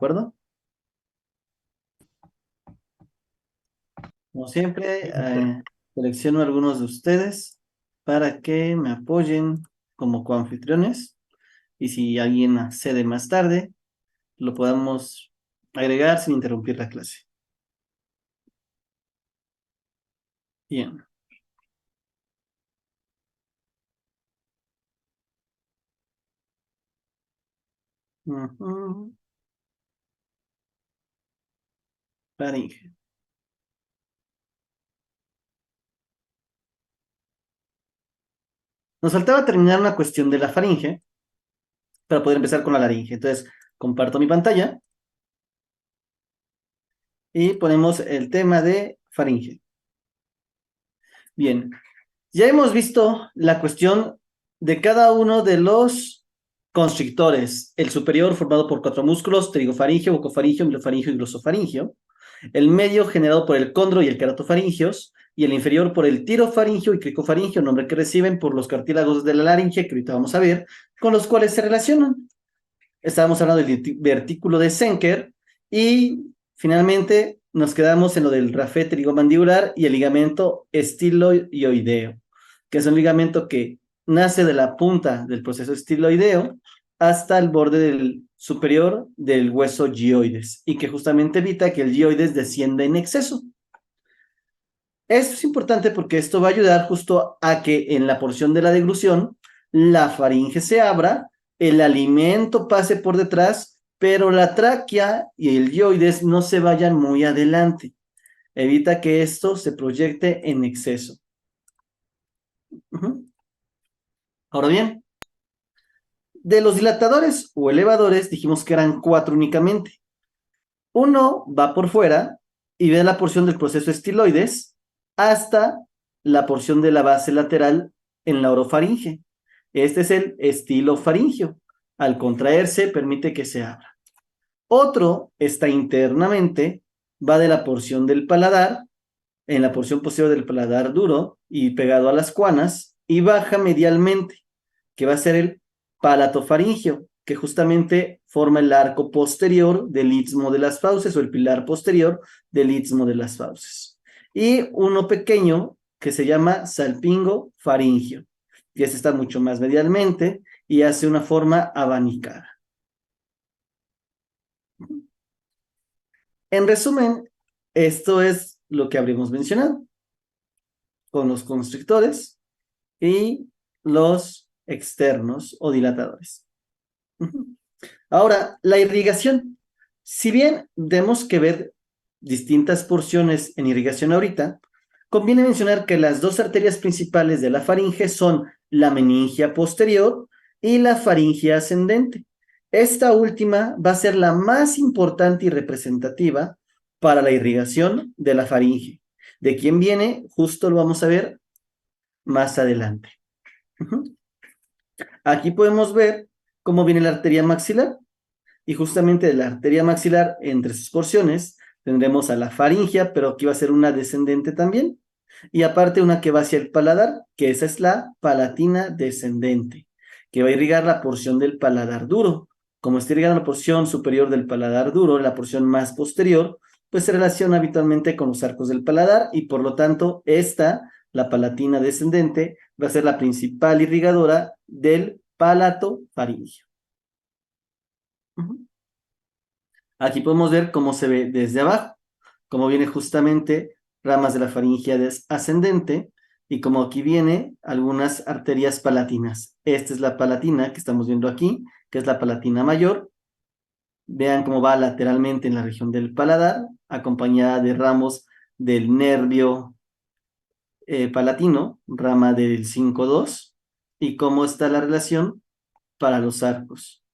acuerdo? Como siempre, selecciono a algunos de ustedes para que me apoyen como coanfitriones y si alguien accede más tarde, lo podamos agregar sin interrumpir la clase. Bien. Ujú. Faringe. Nos faltaba terminar una cuestión de la faringe para poder empezar con la laringe. Entonces, comparto mi pantalla y ponemos el tema de faringe. Bien, ya hemos visto la cuestión de cada uno de los constrictores. El superior formado por cuatro músculos, trigofaringio, bucofaringio, milofaringio y glosofaringio. El medio generado por el condro y el keratofaringios. Y el inferior por el tirofaringio y cricofaringio, nombre que reciben por los cartílagos de la laringe, que ahorita vamos a ver, con los cuales se relacionan. Estábamos hablando del vertículo de Senker y finalmente nos quedamos en lo del rafé trigomandibular y el ligamento estiloideo, que es un ligamento que nace de la punta del proceso estiloideo hasta el borde del superior del hueso gioides y que justamente evita que el gioides descienda en exceso. Esto es importante porque esto va a ayudar justo a que en la porción de la deglución la faringe se abra, el alimento pase por detrás, pero la tráquea y el gioides no se vayan muy adelante. Evita que esto se proyecte en exceso. Ahora bien, de los dilatadores o elevadores dijimos que eran cuatro únicamente. Uno va por fuera y ve la porción del proceso estiloides hasta la porción de la base lateral en la orofaringe. Este es el estilofaringio. Al contraerse, permite que se abra. Otro está internamente, va de la porción del paladar, en la porción posterior del paladar duro y pegado a las cuanas, y baja medialmente, que va a ser el palatofaringio, que justamente forma el arco posterior del istmo de las fauces o el pilar posterior del istmo de las fauces. Y uno pequeño que se llama salpingo faringio, que este está mucho más medialmente y hace una forma abanicada. En resumen, esto es lo que habríamos mencionado con los constrictores y los externos o dilatadores. Ahora, la irrigación. Si bien tenemos que ver distintas porciones en irrigación ahorita, conviene mencionar que las dos arterias principales de la faringe son la meningia posterior y la faringe ascendente. Esta última va a ser la más importante y representativa para la irrigación de la faringe. ¿De quién viene? Justo lo vamos a ver más adelante. Aquí podemos ver cómo viene la arteria maxilar. Y justamente de la arteria maxilar, entre sus porciones, tendremos a la faringia, pero aquí va a ser una descendente también. Y aparte una que va hacia el paladar, que esa es la palatina descendente, que va a irrigar la porción del paladar duro. Como está irrigando la porción superior del paladar duro, la porción más posterior, pues se relaciona habitualmente con los arcos del paladar y por lo tanto esta, la palatina descendente, va a ser la principal irrigadora del palato faringio. Aquí podemos ver cómo se ve desde abajo, cómo viene justamente ramas de la faringe ascendente y como aquí viene algunas arterias palatinas. Esta es la palatina que estamos viendo aquí, que es la palatina mayor. Vean cómo va lateralmente en la región del paladar, acompañada de ramos del nervio palatino, rama del 5-2, y cómo está la relación para los arcos.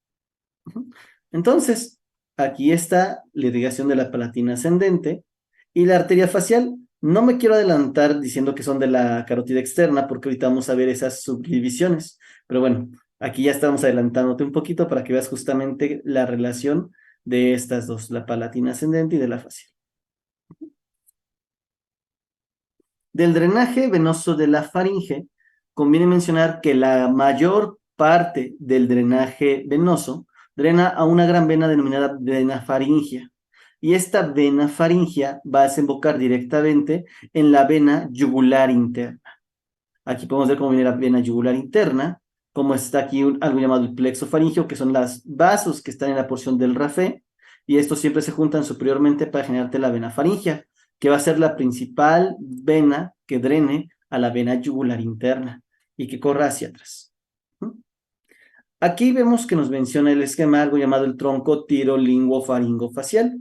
Entonces, aquí está la irrigación de la palatina ascendente y la arteria facial. No me quiero adelantar diciendo que son de la carótida externa porque ahorita vamos a ver esas subdivisiones. Pero bueno, aquí ya estamos adelantándote un poquito para que veas justamente la relación de estas dos, la palatina ascendente y de la facial. Del drenaje venoso de la faringe, conviene mencionar que la mayor parte del drenaje venoso drena a una gran vena denominada vena faríngea. Y esta vena faríngea va a desembocar directamente en la vena yugular interna. Aquí podemos ver cómo viene la vena yugular interna, como está aquí algo llamado el plexo faríngeo, que son los vasos que están en la porción del rafé, y estos siempre se juntan superiormente para generarte la vena faríngea, que va a ser la principal vena que drene a la vena yugular interna y que corra hacia atrás. Aquí vemos que nos menciona el esquema algo llamado el tronco tirolinguofaringofacial.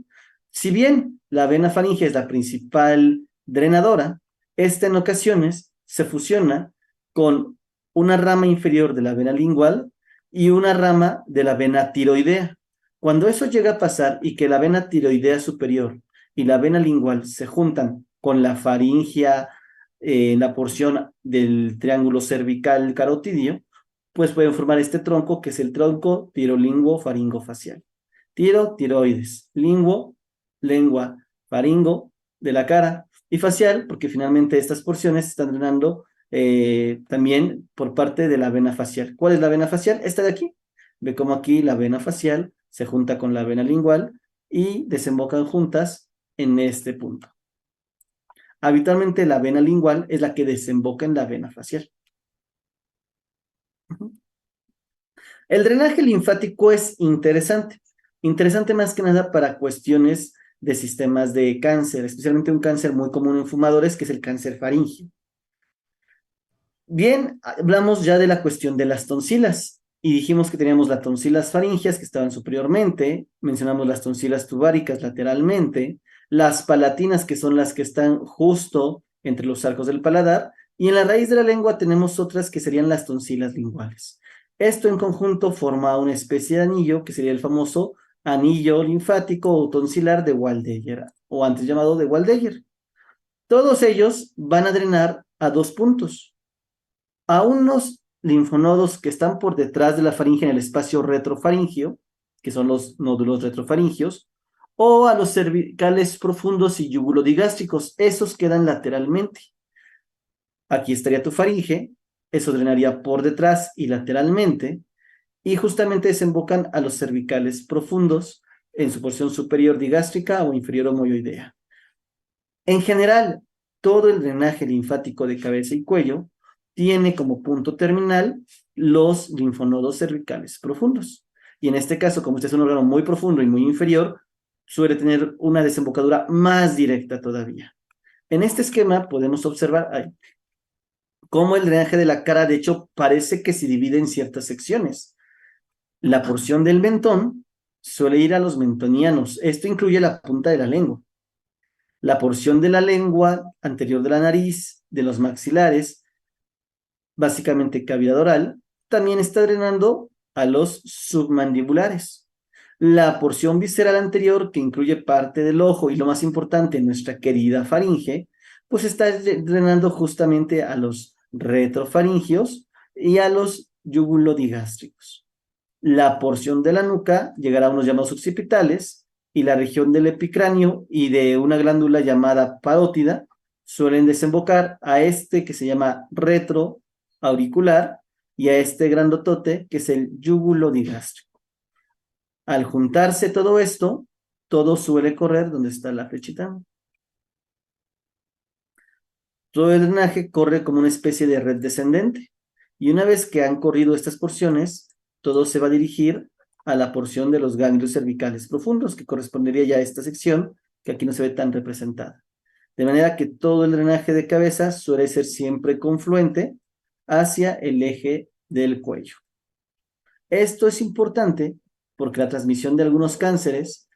Si bien la vena faríngea es la principal drenadora, esta en ocasiones se fusiona con una rama inferior de la vena lingual y una rama de la vena tiroidea. Cuando eso llega a pasar y que la vena tiroidea superior y la vena lingual se juntan con la faringea en la porción del triángulo cervical carotidio, pues pueden formar este tronco que es el tronco tirolinguofaringofacial. Tiro, tiroides, linguo, lengua, faringo, de la cara, y facial, porque finalmente estas porciones están drenando también por parte de la vena facial. ¿Cuál es la vena facial? Esta de aquí. Ve cómo aquí la vena facial se junta con la vena lingual y desembocan juntas en este punto. Habitualmente la vena lingual es la que desemboca en la vena facial. El drenaje linfático es interesante. Interesante más que nada para cuestiones de sistemas de cáncer, especialmente un cáncer muy común en fumadores, que es el cáncer faríngeo. Bien, hablamos ya de la cuestión de las tonsilas y dijimos que teníamos las tonsilas faríngeas que estaban superiormente, mencionamos las tonsilas tubáricas lateralmente, las palatinas que son las que están justo entre los arcos del paladar, y en la raíz de la lengua tenemos otras que serían las tonsilas linguales. Esto en conjunto forma una especie de anillo que sería el famoso anillo linfático o tonsilar de Waldeyer, o antes llamado de Waldeyer. Todos ellos van a drenar a dos puntos: a unos linfonodos que están por detrás de la faringe en el espacio retrofaringio, que son los nódulos retrofaringios, o a los cervicales profundos y yugulodigásticos, esos quedan lateralmente. Aquí estaría tu faringe, eso drenaría por detrás y lateralmente, y justamente desembocan a los cervicales profundos en su porción superior digástrica o inferior homoioidea. En general, todo el drenaje linfático de cabeza y cuello tiene como punto terminal los linfonodos cervicales profundos. Y en este caso, como este es un órgano muy profundo y muy inferior, suele tener una desembocadura más directa todavía. En este esquema podemos observar cómo el drenaje de la cara, de hecho, parece que se divide en ciertas secciones. La porción del mentón suele ir a los mentonianos. Esto incluye la punta de la lengua. La porción de la lengua anterior de la nariz, de los maxilares, básicamente cavidad oral, también está drenando a los submandibulares. La porción visceral anterior, que incluye parte del ojo y lo más importante, nuestra querida faringe, pues está drenando justamente a los retrofaringios y a los yugulodigástricos. La porción de la nuca llegará a unos llamados occipitales, y la región del epicráneo y de una glándula llamada parótida suelen desembocar a este que se llama retroauricular y a este grandotote que es el yugulodigástrico. Al juntarse todo esto, todo suele correr donde está la flechita. Todo el drenaje corre como una especie de red descendente, y una vez que han corrido estas porciones, todo se va a dirigir a la porción de los ganglios cervicales profundos, que correspondería ya a esta sección, que aquí no se ve tan representada. De manera que todo el drenaje de cabeza suele ser siempre confluente hacia el eje del cuello. Esto es importante porque la transmisión de algunos cánceres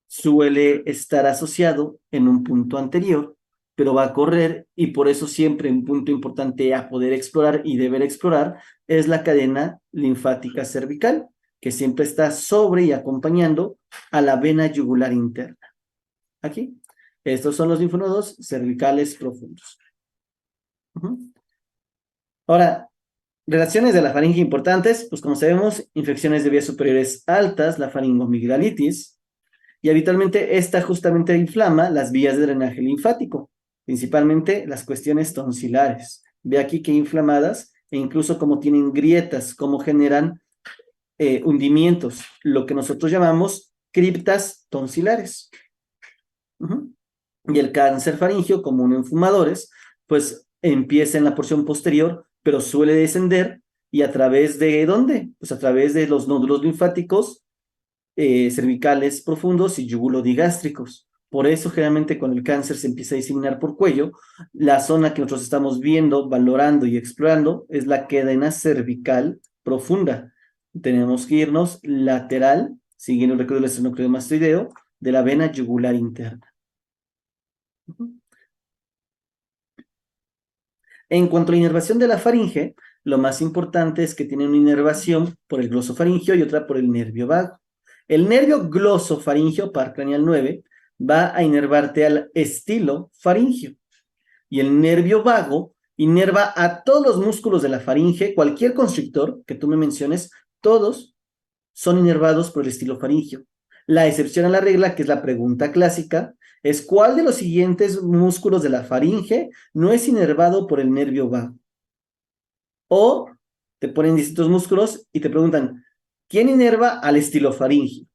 suele estar asociado en un punto anterior, pero va a correr, y por eso siempre un punto importante a poder explorar y deber explorar es la cadena linfática cervical, que siempre está sobre y acompañando a la vena yugular interna. Aquí, estos son los linfonodos cervicales profundos. Ahora, relaciones de la faringe importantes, pues como sabemos, infecciones de vías superiores altas, la faringomigdalitis, y habitualmente esta justamente inflama las vías de drenaje linfático, principalmente las cuestiones tonsilares. Ve aquí que inflamadas, e incluso como tienen grietas, como generan hundimientos, lo que nosotros llamamos criptas tonsilares. Y el cáncer faríngeo, común en fumadores, pues empieza en la porción posterior, pero suele descender y a través de ¿dónde? Pues a través de los nódulos linfáticos cervicales profundos y yugulodigástricos. Por eso, generalmente, cuando el cáncer se empieza a diseminar por cuello, la zona que nosotros estamos viendo, valorando y explorando es la cadena cervical profunda. Tenemos que irnos lateral, siguiendo el recorrido del esternocleidomastoideo, de la vena yugular interna. En cuanto a la inervación de la faringe, lo más importante es que tiene una inervación por el glosofaringio y otra por el nervio vago. El nervio glosofaringio, par craneal 9, va a inervarte al estilo faringio. Y el nervio vago inerva a todos los músculos de la faringe, cualquier constrictor que tú me menciones, todos son inervados por el estilo faringio. La excepción a la regla, que es la pregunta clásica, es ¿cuál de los siguientes músculos de la faringe no es inervado por el nervio vago? O te ponen distintos músculos y te preguntan, ¿quién inerva al estilofaringio?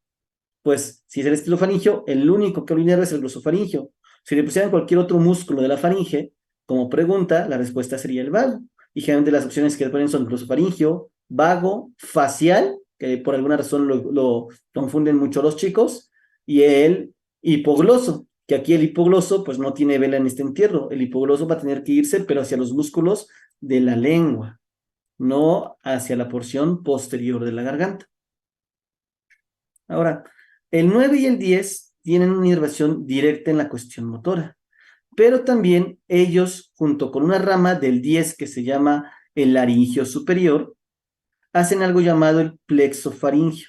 Pues si es el estilofaringio, el único que lo inerva es el glosofaringio. Si le pusieran cualquier otro músculo de la faringe, como pregunta, la respuesta sería el vago. Y generalmente las opciones que ponen son glosofaringio, vago, facial, que por alguna razón lo confunden mucho los chicos, y el hipogloso, que aquí el hipogloso pues no tiene vela en este entierro. El hipogloso va a tener que irse, pero hacia los músculos de la lengua, no hacia la porción posterior de la garganta. Ahora, el 9 y el 10 tienen una inervación directa en la cuestión motora, pero también ellos, junto con una rama del 10 que se llama el laringio superior, hacen algo llamado el plexo faringio.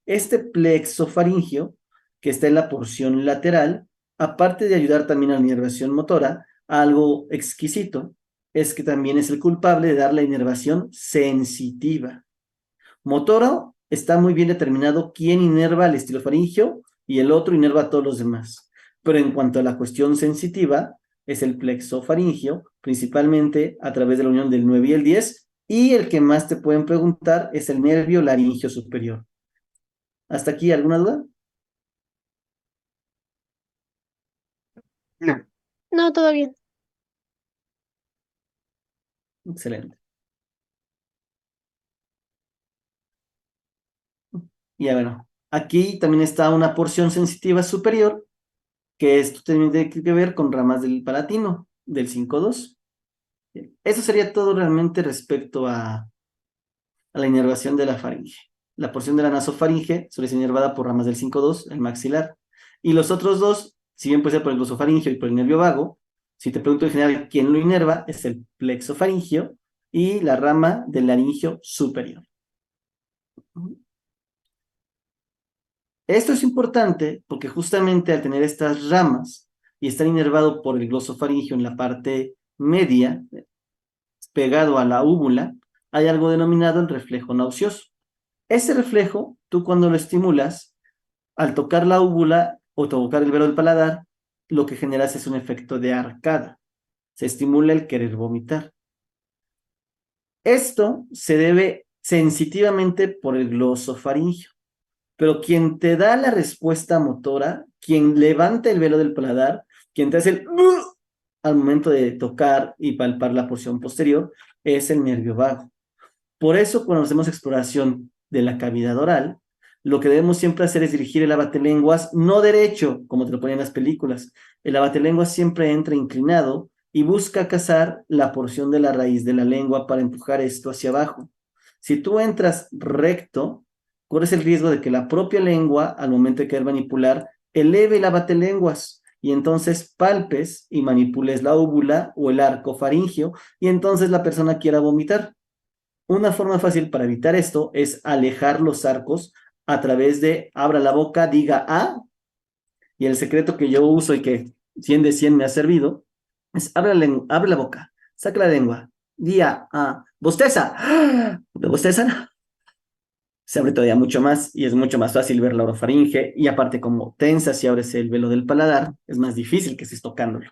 Este plexo faringio, que está en la porción lateral, aparte de ayudar también a la inervación motora, algo exquisito, es que también es el culpable de dar la inervación sensitiva. Motora está muy bien determinado quién inerva al estilofaringio y el otro inerva a todos los demás. Pero en cuanto a la cuestión sensitiva, es el plexo faringio, principalmente a través de la unión del 9 y el 10, y el que más te pueden preguntar es el nervio laringio superior. ¿Hasta aquí alguna duda? No. No, todo bien. Excelente. Ya bueno, aquí también está una porción sensitiva superior, que esto tiene que ver con ramas del palatino, del 5-2. Eso sería todo realmente respecto a la inervación de la faringe. La porción de la nasofaringe suele ser inervada por ramas del 5-2, el maxilar. Y los otros dos, si bien puede ser por el glosofaringio y por el nervio vago, si te pregunto en general quién lo inerva, es el plexofaringio y la rama del laringio superior. Esto es importante porque justamente al tener estas ramas y estar inervado por el glosofaringio en la parte media, pegado a la úvula, hay algo denominado el reflejo nauseoso. Ese reflejo, tú cuando lo estimulas, al tocar la úvula o tocar el velo del paladar, lo que generas es un efecto de arcada. Se estimula el querer vomitar. Esto se debe sensitivamente por el glosofaringio, pero quien te da la respuesta motora, quien levanta el velo del paladar, quien te hace el al momento de tocar y palpar la porción posterior, es el nervio vago. Por eso, cuando hacemos exploración de la cavidad oral, lo que debemos siempre hacer es dirigir el abatelenguas no derecho, como te lo ponen en las películas. El abatelenguas siempre entra inclinado y busca cazar la porción de la raíz de la lengua para empujar esto hacia abajo. Si tú entras recto, corres el riesgo de que la propia lengua, al momento de querer manipular, eleve el abatelenguas y entonces palpes y manipules la úvula o el arco faringio y entonces la persona quiera vomitar. Una forma fácil para evitar esto es alejar los arcos a través de abra la boca, diga A, y el secreto que yo uso y que 100 de 100 me ha servido es abre la boca, saca la lengua, diga A, bosteza, bosteza, se abre todavía mucho más y es mucho más fácil ver la orofaringe y aparte como tensas y abres el velo del paladar, es más difícil que estés tocándolo.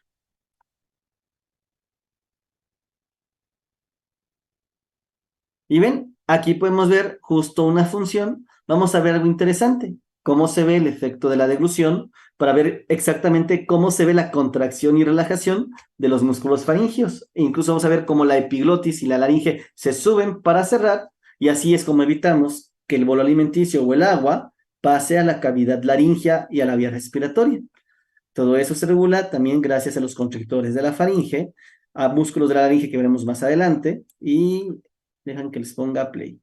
Y ven, Aquí podemos ver justo una función. Vamos a ver algo interesante. Cómo se ve el efecto de la deglución para ver exactamente cómo se ve la contracción y relajación de los músculos faringios. E incluso vamos a ver cómo la epiglotis y la laringe se suben para cerrar y así es como evitamos que el bolo alimenticio o el agua pase a la cavidad laringea y a la vía respiratoria. Todo eso se regula también gracias a los constrictores de la faringe, a músculos de la laringe que veremos más adelante y dejan que les ponga play.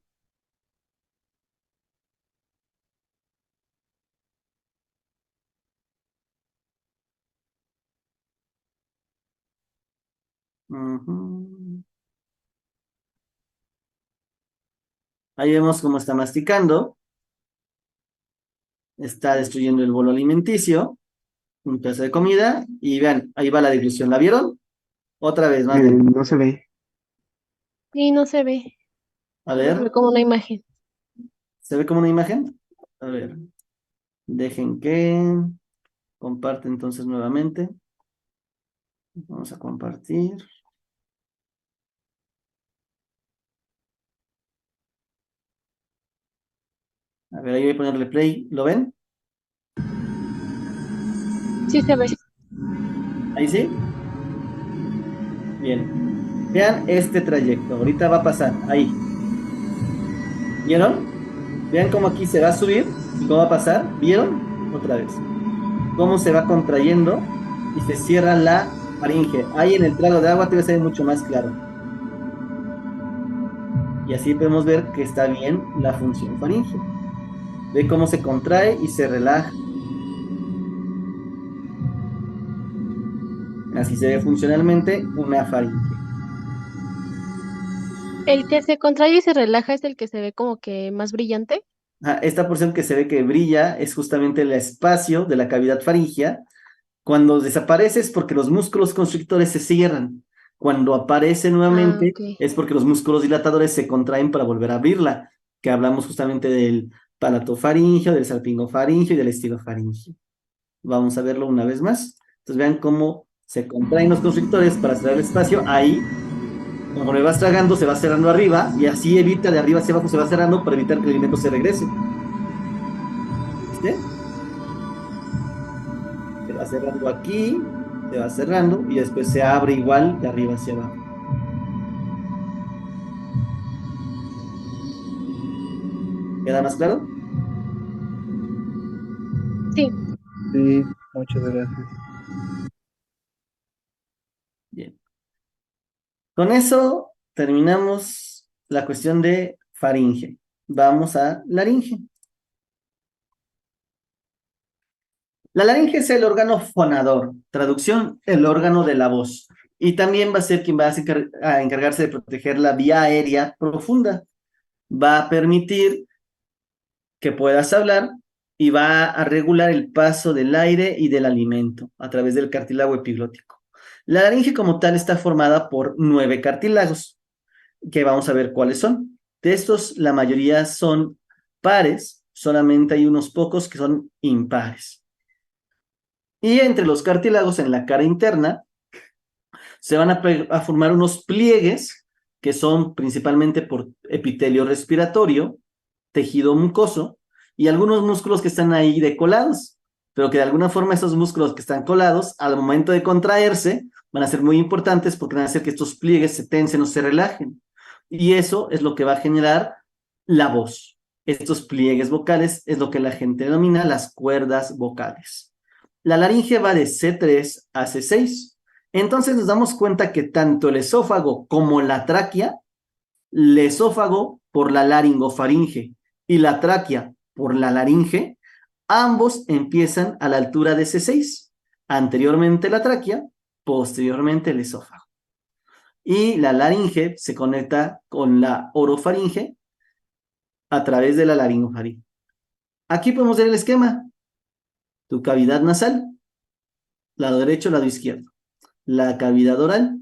Ahí vemos cómo está masticando, está destruyendo el bolo alimenticio, un pedazo de comida, y vean, ahí va la deglución, ¿la vieron? Otra vez, más lento. No se ve. Sí, no se ve. A No se ver, ve como una imagen. ¿se ve como una imagen? A ver, dejen que comparte entonces nuevamente. Vamos a compartir. A ver, ahí voy a ponerle play, ¿lo ven? Sí se ve. ¿Ahí sí? Bien. Vean este trayecto, ahorita va a pasar, ahí. ¿Vieron? Vean cómo aquí se va a subir y cómo va a pasar. ¿Vieron? Otra vez. Cómo se va contrayendo y se cierra la faringe. Ahí en el trago de agua te va a ser mucho más claro. Y así podemos ver que está bien la función faringe. Ve cómo se contrae y se relaja. Así se ve funcionalmente una faringe. El que se contrae y se relaja es el que se ve como que más brillante. Esta porción que se ve que brilla es justamente el espacio de la cavidad faríngea. Cuando desaparece es porque los músculos constrictores se cierran. Cuando aparece Ah, nuevamente ok. es porque los músculos dilatadores se contraen para volver a abrirla, que hablamos justamente del palatofaringio, del salpingofaringio y del estilofaringio. Vamos a verlo una vez más. Entonces vean cómo se contraen los constrictores para cerrar el espacio. Ahí, conforme vas tragando, se va cerrando arriba y así evita de arriba hacia abajo se va cerrando para evitar que el alimento se regrese. ¿Viste? Se va cerrando aquí, se va cerrando y después se abre igual de arriba hacia abajo. ¿Queda más claro? Sí. Sí, muchas gracias. Bien. Con eso terminamos la cuestión de faringe. Vamos a laringe. La laringe es el órgano fonador, traducción, el órgano de la voz. Y también va a ser quien va a encargarse de proteger la vía aérea profunda. Va a permitir que puedas hablar y va a regular el paso del aire y del alimento a través del cartílago epiglótico. La laringe como tal está formada por 9 cartílagos, que vamos a ver cuáles son. De estos, la mayoría son pares, solamente hay unos pocos que son impares. Y entre los cartílagos en la cara interna se van a formar unos pliegues que son principalmente por epitelio respiratorio, tejido mucoso y algunos músculos que están ahí decolados, pero que de alguna forma esos músculos que están colados al momento de contraerse van a ser muy importantes porque van a hacer que estos pliegues se tensen o se relajen. Y eso es lo que va a generar la voz. Estos pliegues vocales es lo que la gente denomina las cuerdas vocales. La laringe va de C3 a C6. Entonces nos damos cuenta que tanto el esófago como la tráquea, el esófago por la laringofaringe y la tráquea por la laringe, ambos empiezan a la altura de C6. Anteriormente la tráquea, posteriormente el esófago. Y la laringe se conecta con la orofaringe a través de la laringofaringe. Aquí podemos ver el esquema. Tu cavidad nasal, lado derecho, lado izquierdo. La cavidad oral,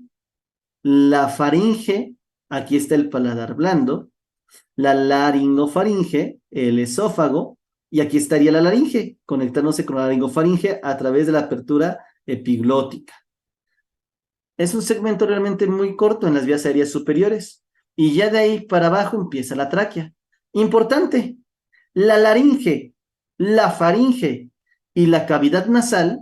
la faringe, aquí está el paladar blando, la laringofaringe, el esófago, y aquí estaría la laringe, conectándose con la laringofaringe a través de la apertura epiglótica. Es un segmento realmente muy corto en las vías aéreas superiores. y ya de ahí para abajo empieza la tráquea. Importante, la laringe, la faringe y la cavidad nasal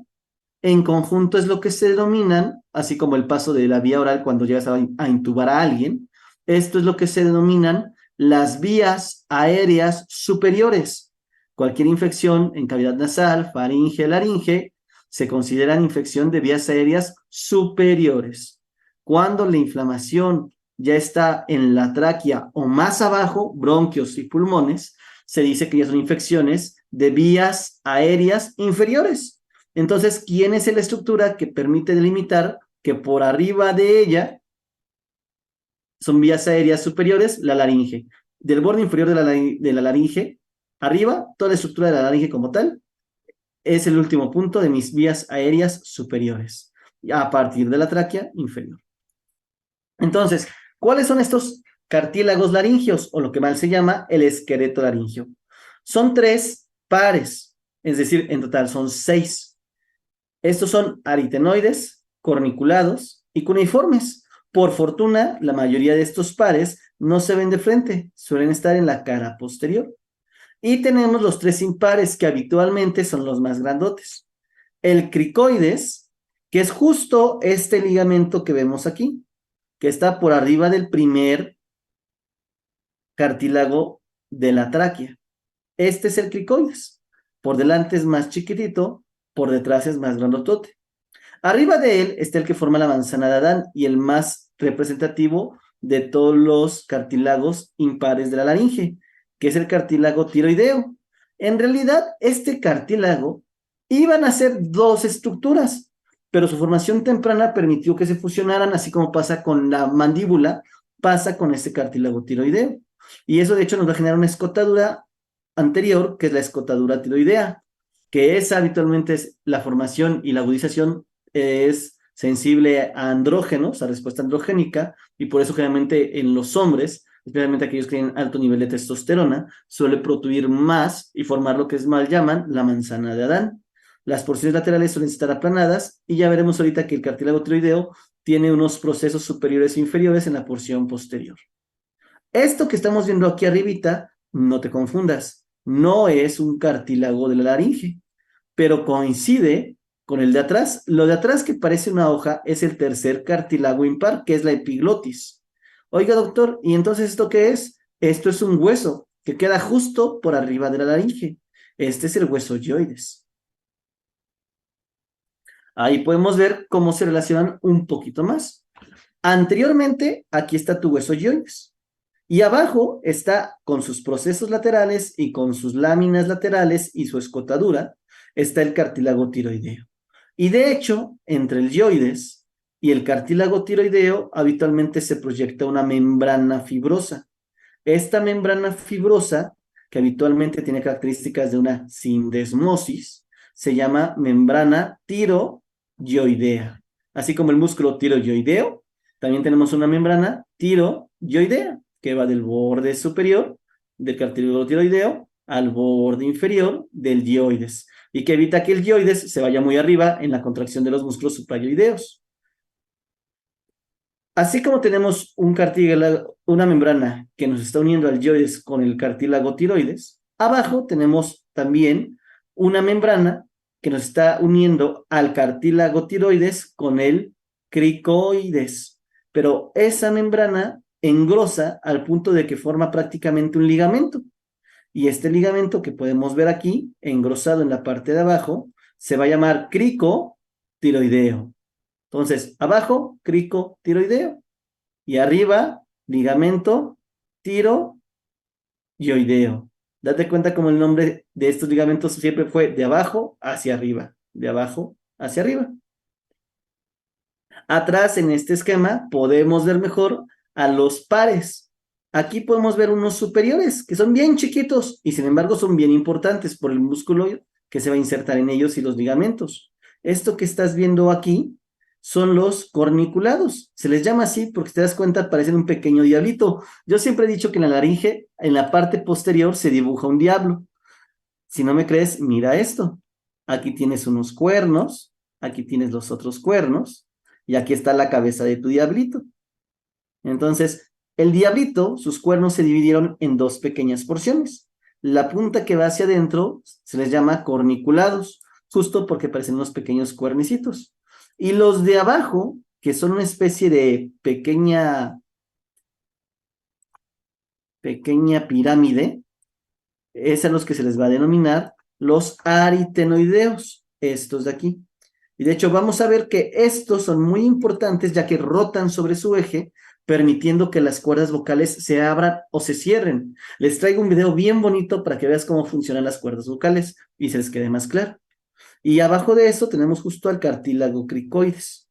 en conjunto es lo que se denominan, así como el paso de la vía oral cuando llegas a intubar a alguien, esto es lo que se denominan las vías aéreas superiores. Cualquier infección en cavidad nasal, faringe, laringe, se consideran infección de vías aéreas superiores. Cuando la inflamación ya está en la tráquea o más abajo, bronquios y pulmones, se dice que ya son infecciones de vías aéreas inferiores. Entonces, ¿quién es la estructura que permite delimitar que por arriba de ella son vías aéreas superiores? La laringe. Del borde inferior de la laringe, arriba, toda la estructura de la laringe como tal, es el último punto de mis vías aéreas superiores, a partir de la tráquea inferior. Entonces, ¿cuáles son estos cartílagos laringios, o lo que mal se llama el esqueleto laringio? Son 3 pares, es decir, en total son 6. Estos son aritenoides, corniculados y cuneiformes. Por fortuna, la mayoría de estos pares no se ven de frente, suelen estar en la cara posterior. Y tenemos los 3 impares, que habitualmente son los más grandotes. El cricoides, que es justo este ligamento que vemos aquí, que está por arriba del primer cartílago de la tráquea. Este es el cricoides. Por delante es más chiquitito, por detrás es más grandotote. Arriba de él está el que forma la manzana de Adán y el más representativo de todos los cartílagos impares de la laringe, que es el cartílago tiroideo. En realidad, este cartílago iban a ser 2 estructuras, pero su formación temprana permitió que se fusionaran, así como pasa con la mandíbula, pasa con este cartílago tiroideo. Y eso, de hecho, nos va a generar una escotadura anterior, que es la escotadura tiroidea, que es habitualmente la formación y la agudización es sensible a andrógenos, a respuesta androgénica, y por eso generalmente en los hombres, especialmente aquellos que tienen alto nivel de testosterona, suele protruir más y formar lo que es mal llaman la manzana de Adán. Las porciones laterales suelen estar aplanadas y ya veremos ahorita que el cartílago tiroideo tiene unos procesos superiores e inferiores en la porción posterior. Esto que estamos viendo aquí arribita, no te confundas, no es un cartílago de la laringe, pero coincide con el de atrás. Lo de atrás, que parece una hoja, es el tercer cartílago impar, que es la epiglotis. Oiga, doctor, ¿y entonces esto qué es? Esto es un hueso que queda justo por arriba de la laringe. Este es el hueso yoides. Ahí podemos ver cómo se relacionan un poquito más. Anteriormente, aquí está tu hueso yoides. Y abajo está, con sus procesos laterales y con sus láminas laterales y su escotadura, está el cartílago tiroideo. Y de hecho, entre el yoides y el cartílago tiroideo, habitualmente se proyecta una membrana fibrosa. Esta membrana fibrosa, que habitualmente tiene características de una sindesmosis, se llama membrana tiroyoidea. Así como el músculo tiroyoideo, también tenemos una membrana tiroyoidea, que va del borde superior del cartílago tiroideo al borde inferior del dioides, y que evita que el dioides se vaya muy arriba en la contracción de los músculos suprayoideos. Así como tenemos un cartílago, una membrana que nos está uniendo al dioides con el cartílago tiroides, abajo tenemos también una membrana que nos está uniendo al cartílago tiroides con el cricoides. Pero esa membrana engrosa al punto de que forma prácticamente un ligamento. Y este ligamento que podemos ver aquí, engrosado en la parte de abajo, se va a llamar cricotiroideo. Entonces, abajo, cricotiroideo. Y arriba, ligamento tiroyoideo. Date cuenta como el nombre de estos ligamentos siempre fue de abajo hacia arriba. De abajo hacia arriba. Atrás, en este esquema, podemos ver mejor a los pares. Aquí podemos ver unos superiores, que son bien chiquitos y sin embargo son bien importantes por el músculo que se va a insertar en ellos y los ligamentos. Esto que estás viendo aquí son los corniculados. Se les llama así porque, si te das cuenta, parecen un pequeño diablito. Yo siempre he dicho que en la laringe, en la parte posterior, se dibuja un diablo. Si no me crees, mira esto. Aquí tienes unos cuernos, aquí tienes los otros cuernos, y aquí está la cabeza de tu diablito. Entonces, El diablito, sus cuernos se dividieron en dos pequeñas porciones. La punta que va hacia adentro se les llama corniculados, justo porque parecen unos pequeños cuernicitos. Y los de abajo, que son una especie de pequeña pirámide, es a los que se les va a denominar los aritenoideos, estos de aquí. Y de hecho vamos a ver que estos son muy importantes ya que rotan sobre su eje, permitiendo que las cuerdas vocales se abran o se cierren. Les traigo un video bien bonito para que veas cómo funcionan las cuerdas vocales y se les quede más claro. Y abajo de eso tenemos justo al cartílago cricoides.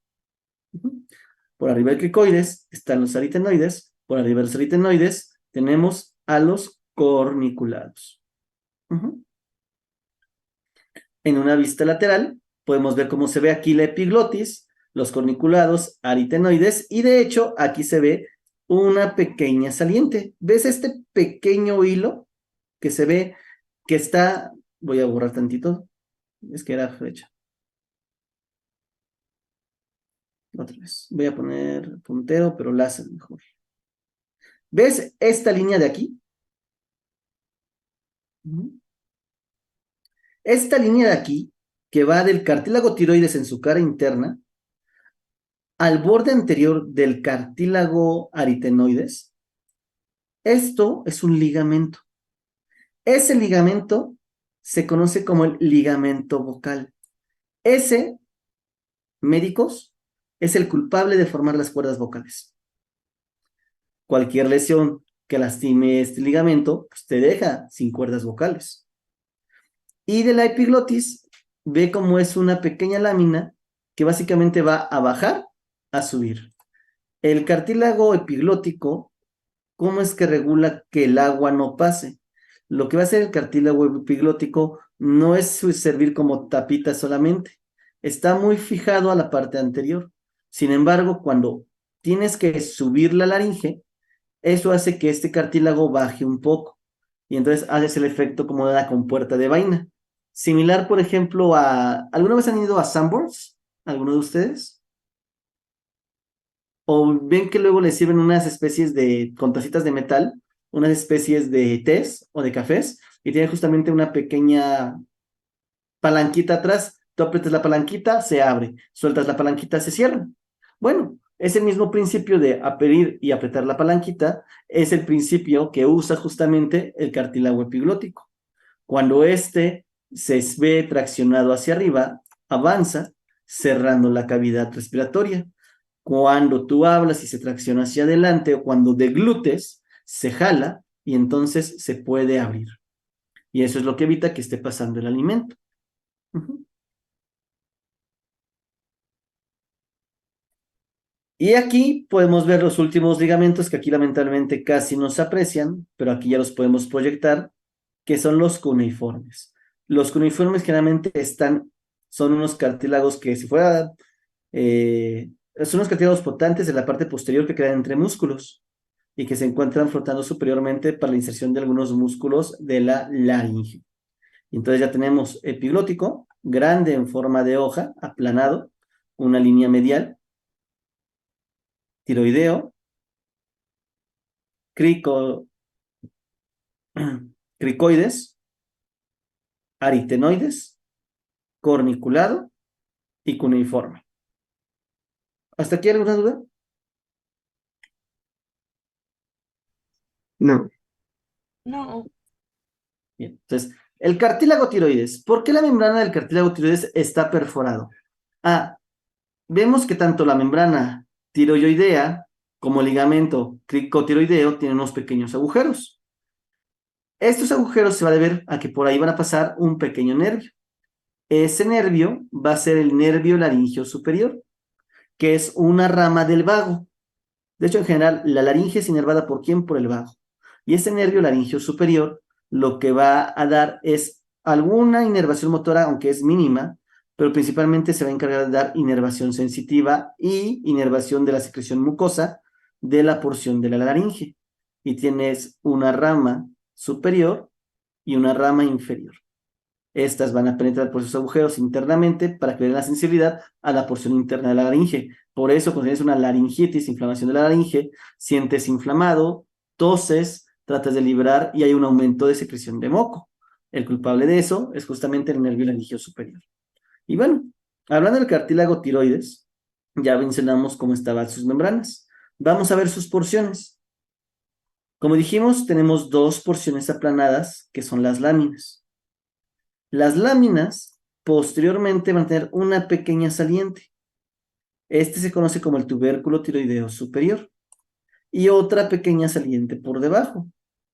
Por arriba del cricoides están los aritenoides, por arriba de los aritenoides tenemos a los corniculados. En una vista lateral podemos ver cómo se ve aquí la epiglotis, los corniculados, aritenoides, y de hecho aquí se ve una pequeña saliente. ¿Ves este pequeño hilo que se ve que está? Voy a borrar tantito, es que era flecha. Otra vez, voy a poner puntero, pero láser mejor. ¿Ves esta línea de aquí? Esta línea de aquí, que va del cartílago tiroides en su cara interna, al borde anterior del cartílago aritenoides, esto es un ligamento. Ese ligamento se conoce como el ligamento vocal. Ese, médicos, es el culpable de formar las cuerdas vocales. Cualquier lesión que lastime este ligamento, pues te deja sin cuerdas vocales. Y de la epiglotis, ve cómo es una pequeña lámina que básicamente va a bajar, a subir. El cartílago epiglótico, ¿cómo es que regula que el agua no pase? Lo que va a hacer el cartílago epiglótico no es servir como tapita solamente, está muy fijado a la parte anterior. Sin embargo, cuando tienes que subir la laringe, eso hace que este cartílago baje un poco y entonces haces el efecto como de la compuerta de vaina. Similar, por ejemplo, a... ¿Alguna vez han ido a Sanborns? ¿Alguno de ustedes? O ven que luego les sirven unas especies de, con tacitas de metal, unas especies de tés o de cafés, y tienen justamente una pequeña palanquita atrás. Tú aprietas la palanquita, se abre. Sueltas la palanquita, se cierra. Bueno, ese mismo principio de abrir y apretar la palanquita es el principio que usa justamente el cartílago epiglótico. Cuando este se ve traccionado hacia arriba, avanza cerrando la cavidad respiratoria. Cuando tú hablas y se tracciona hacia adelante o cuando deglutes, se jala y entonces se puede abrir. Y eso es lo que evita que esté pasando el alimento. Y aquí podemos ver los últimos ligamentos que aquí lamentablemente casi no se aprecian, pero aquí ya los podemos proyectar, que son los cuneiformes. Los cuneiformes generalmente son unos cartílagos que si fuera, son unos cartílagos flotantes de la parte posterior que quedan entre músculos y que se encuentran flotando superiormente para la inserción de algunos músculos de la laringe. Entonces ya tenemos epiglótico, grande en forma de hoja, aplanado, una línea medial, tiroideo, cricoides, aritenoides, corniculado y cuneiforme. ¿Hasta aquí alguna duda? No. No. Bien, entonces, el cartílago tiroides. ¿Por qué la membrana del cartílago tiroides está perforado? Ah, vemos que tanto la membrana tiroidea como el ligamento cricotiroideo tienen unos pequeños agujeros. Estos agujeros se va a deber a que por ahí van a pasar un pequeño nervio. Ese nervio va a ser el nervio laringeo superior, que es una rama del vago. De hecho, en general, la laringe es inervada ¿por quién? Por el vago. Y ese nervio laringeo superior lo que va a dar es alguna inervación motora, aunque es mínima, pero principalmente se va a encargar de dar inervación sensitiva y inervación de la secreción mucosa de la porción de la laringe. Y tienes una rama superior y una rama inferior. Estas van a penetrar por esos agujeros internamente para que den la sensibilidad a la porción interna de la laringe. Por eso, cuando tienes una laringitis, inflamación de la laringe, sientes inflamado, toses, tratas de librar y hay un aumento de secreción de moco. El culpable de eso es justamente el nervio laringeo superior. Y bueno, hablando del cartílago tiroides, ya mencionamos cómo estaban sus membranas. Vamos a ver sus porciones. Como dijimos, tenemos dos porciones aplanadas, que son las láminas. Las láminas posteriormente van a tener una pequeña saliente. Este se conoce como el tubérculo tiroideo superior. Y otra pequeña saliente por debajo,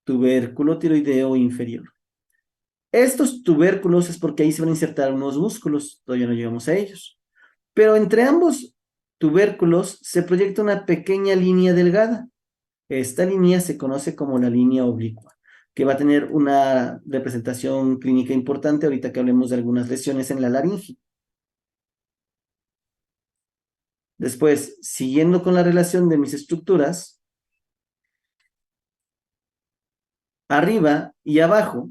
tubérculo tiroideo inferior. Estos tubérculos es porque ahí se van a insertar unos músculos, todavía no llegamos a ellos. Pero entre ambos tubérculos se proyecta una pequeña línea delgada. Esta línea se conoce como la línea oblicua, que va a tener una representación clínica importante ahorita que hablemos de algunas lesiones en la laringe. Después, siguiendo con la relación de mis estructuras, arriba y abajo,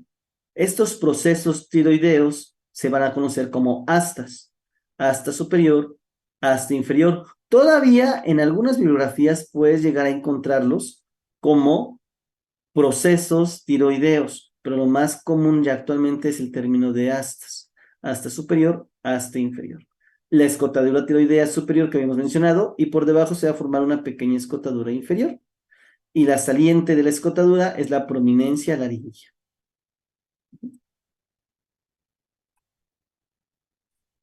estos procesos tiroideos se van a conocer como astas. Asta superior, asta inferior. Todavía en algunas bibliografías puedes llegar a encontrarlos como procesos tiroideos, pero lo más común ya actualmente es el término de astas. Asta superior, asta inferior. La escotadura tiroidea superior que habíamos mencionado y por debajo se va a formar una pequeña escotadura inferior. Y la saliente de la escotadura es la prominencia laringea.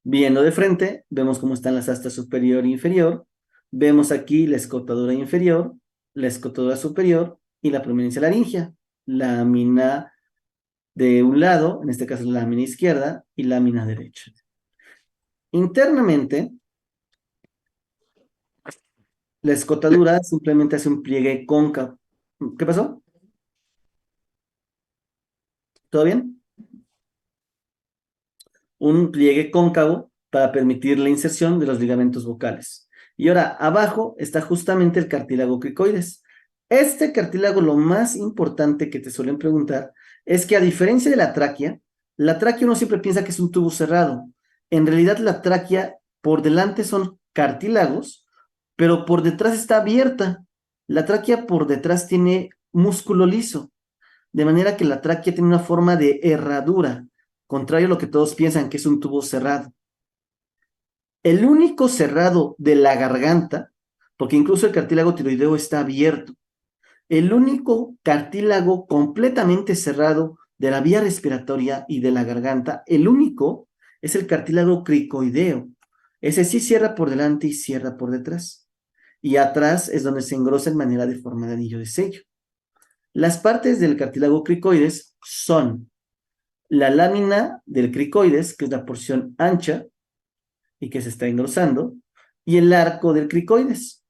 Viendo de frente, vemos cómo están las astas superior e inferior. Vemos aquí la escotadura inferior, la escotadura superior y la prominencia laringea. Lámina de un lado, en este caso la lámina izquierda, y lámina derecha. Internamente, la escotadura simplemente hace un pliegue cóncavo. ¿Qué pasó? ¿Todo bien? Un pliegue cóncavo para permitir la inserción de los ligamentos vocales. Y ahora, abajo está justamente el cartílago cricoides. Este cartílago, lo más importante que te suelen preguntar, es que a diferencia de la tráquea uno siempre piensa que es un tubo cerrado. En realidad, la tráquea, por delante son cartílagos, pero por detrás está abierta. La tráquea por detrás tiene músculo liso, de manera que la tráquea tiene una forma de herradura, contrario a lo que todos piensan que es un tubo cerrado. El único cerrado de la garganta, porque incluso el cartílago tiroideo está abierto, el único cartílago completamente cerrado de la vía respiratoria y de la garganta, el único es el cartílago cricoideo. Ese sí cierra por delante y cierra por detrás. Y atrás es donde se engrosa en manera de forma de anillo de sello. Las partes del cartílago cricoides son la lámina del cricoides, que es la porción ancha y que se está engrosando, y el arco del cricoides.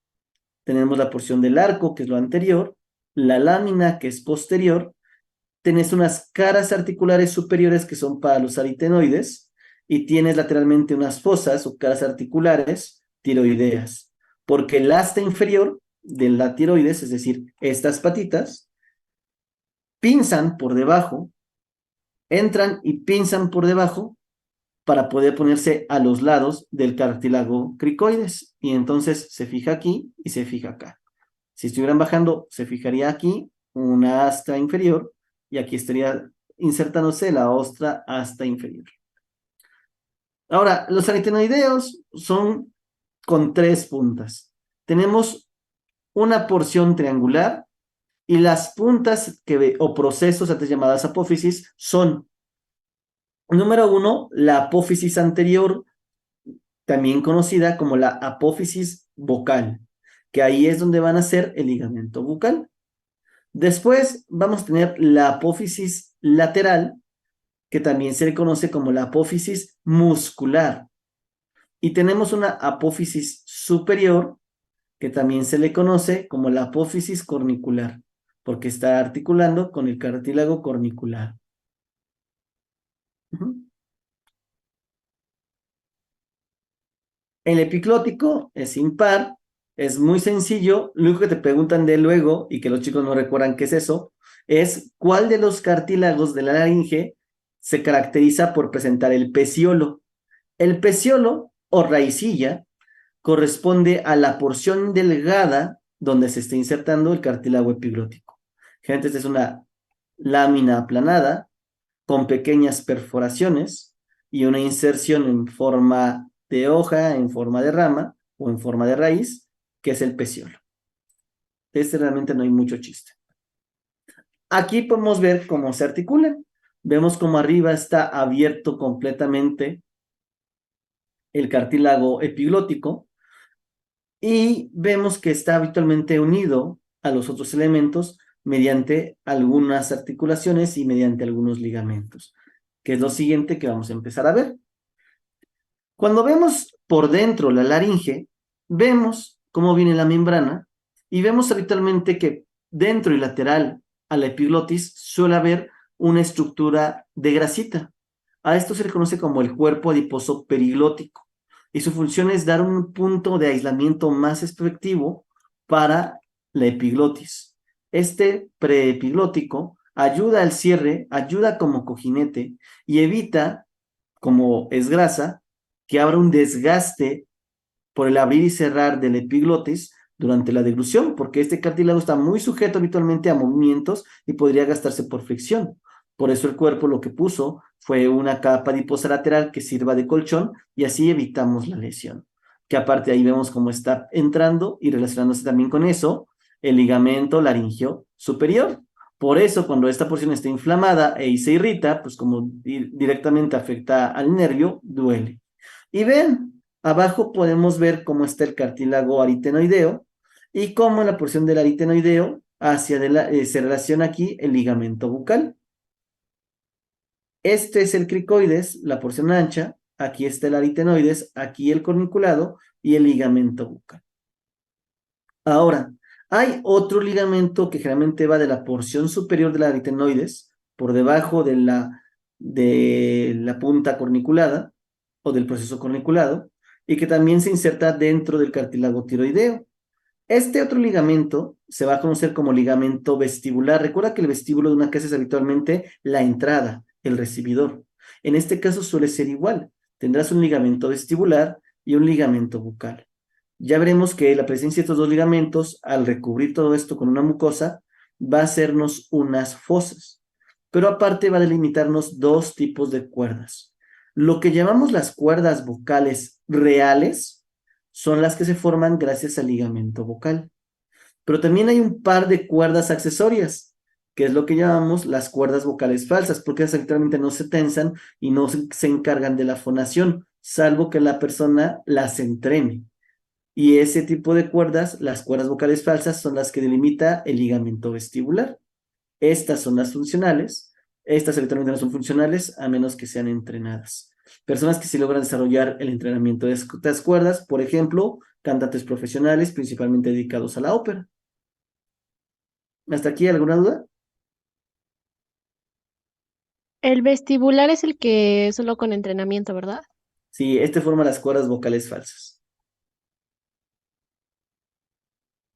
Tenemos la porción del arco, que es lo anterior, la lámina, que es posterior, tienes unas caras articulares superiores que son para los aritenoides, y tienes lateralmente unas fosas o caras articulares tiroideas, porque el asta inferior de la tiroides, es decir, estas patitas, pinzan por debajo, entran y pinzan por debajo para poder ponerse a los lados del cartílago cricoides. Y entonces se fija aquí y se fija acá. Si estuvieran bajando, se fijaría aquí una asta inferior y aquí estaría insertándose la otra asta inferior. Ahora, los aritenoideos son con 3 puntas. Tenemos una porción triangular y las puntas o procesos antes llamadas apófisis son: número 1, la apófisis anterior, también conocida como la apófisis vocal, que ahí es donde van a ser el ligamento bucal. Después vamos a tener la apófisis lateral, que también se le conoce como la apófisis muscular. Y tenemos una apófisis superior, que también se le conoce como la apófisis cornicular, porque está articulando con el cartílago cornicular. El epiclótico es impar, es muy sencillo. Lo único que te preguntan de luego, y que los chicos no recuerdan qué es eso, es cuál de los cartílagos de la laringe se caracteriza por presentar el peciolo. El peciolo o raicilla corresponde a la porción delgada donde se está insertando el cartílago epiglótico. Gente, esta es una lámina aplanada con pequeñas perforaciones y una inserción en forma de hoja, en forma de rama o en forma de raíz, que es el peciolo. Este realmente no hay mucho chiste. Aquí podemos ver cómo se articulan. Vemos como arriba está abierto completamente el cartílago epiglótico y vemos que está habitualmente unido a los otros elementos mediante algunas articulaciones y mediante algunos ligamentos, que es lo siguiente que vamos a empezar a ver. Cuando vemos por dentro la laringe, vemos cómo viene la membrana y vemos habitualmente que dentro y lateral a la epiglotis suele haber una estructura de grasita. A esto se le conoce como el cuerpo adiposo periglótico y su función es dar un punto de aislamiento más efectivo para la epiglotis. Este preepiglótico ayuda al cierre, ayuda como cojinete y evita, como es grasa, que habrá un desgaste por el abrir y cerrar del epiglotis durante la deglución, porque este cartílago está muy sujeto habitualmente a movimientos y podría gastarse por fricción. Por eso el cuerpo lo que puso fue una capa adiposa lateral que sirva de colchón y así evitamos la lesión. Que aparte ahí vemos cómo está entrando y relacionándose también con eso el ligamento laringio superior. Por eso cuando esta porción está inflamada y se irrita, pues como directamente afecta al nervio, duele. Y ven, abajo podemos ver cómo está el cartílago aritenoideo y cómo en la porción del aritenoideo se relaciona aquí el ligamento bucal. Este es el cricoides, la porción ancha, aquí está el aritenoides, aquí el corniculado y el ligamento bucal. Ahora, hay otro ligamento que generalmente va de la porción superior del aritenoides, por debajo de la punta corniculada o del proceso corniculado, y que también se inserta dentro del cartílago tiroideo. Este otro ligamento se va a conocer como ligamento vestibular. Recuerda que el vestíbulo de una casa es habitualmente la entrada, el recibidor. En este caso suele ser igual. Tendrás un ligamento vestibular y un ligamento bucal. Ya veremos que la presencia de estos dos ligamentos, al recubrir todo esto con una mucosa, va a hacernos unas fosas. Pero aparte va a delimitarnos dos tipos de cuerdas. Lo que llamamos las cuerdas vocales reales son las que se forman gracias al ligamento vocal. Pero también hay un par de cuerdas accesorias, que es lo que llamamos las cuerdas vocales falsas, porque esas habitualmente no se tensan y no se encargan de la fonación, salvo que la persona las entrene. Y ese tipo de cuerdas, las cuerdas vocales falsas, son las que delimita el ligamento vestibular. Estas son las funcionales. Estas habitualmente no son funcionales a menos que sean entrenadas. Personas que sí logran desarrollar el entrenamiento de estas cuerdas, por ejemplo, cantantes profesionales, principalmente dedicados a la ópera. ¿Hasta aquí alguna duda? El vestibular es el que solo con entrenamiento, ¿verdad? Sí, este forma las cuerdas vocales falsas.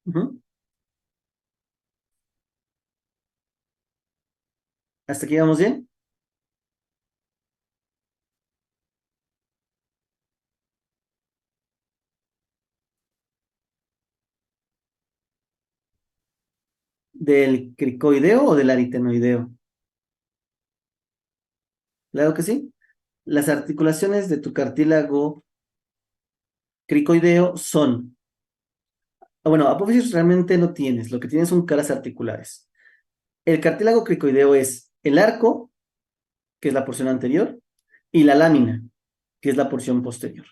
Ujú. ¿Hasta aquí vamos bien? ¿Del cricoideo o del aritenoideo? Claro que sí. Las articulaciones de tu cartílago cricoideo son, bueno, apófisis realmente no tienes, lo que tienes son caras articulares. El cartílago cricoideo es el arco, que es la porción anterior, y la lámina, que es la porción posterior.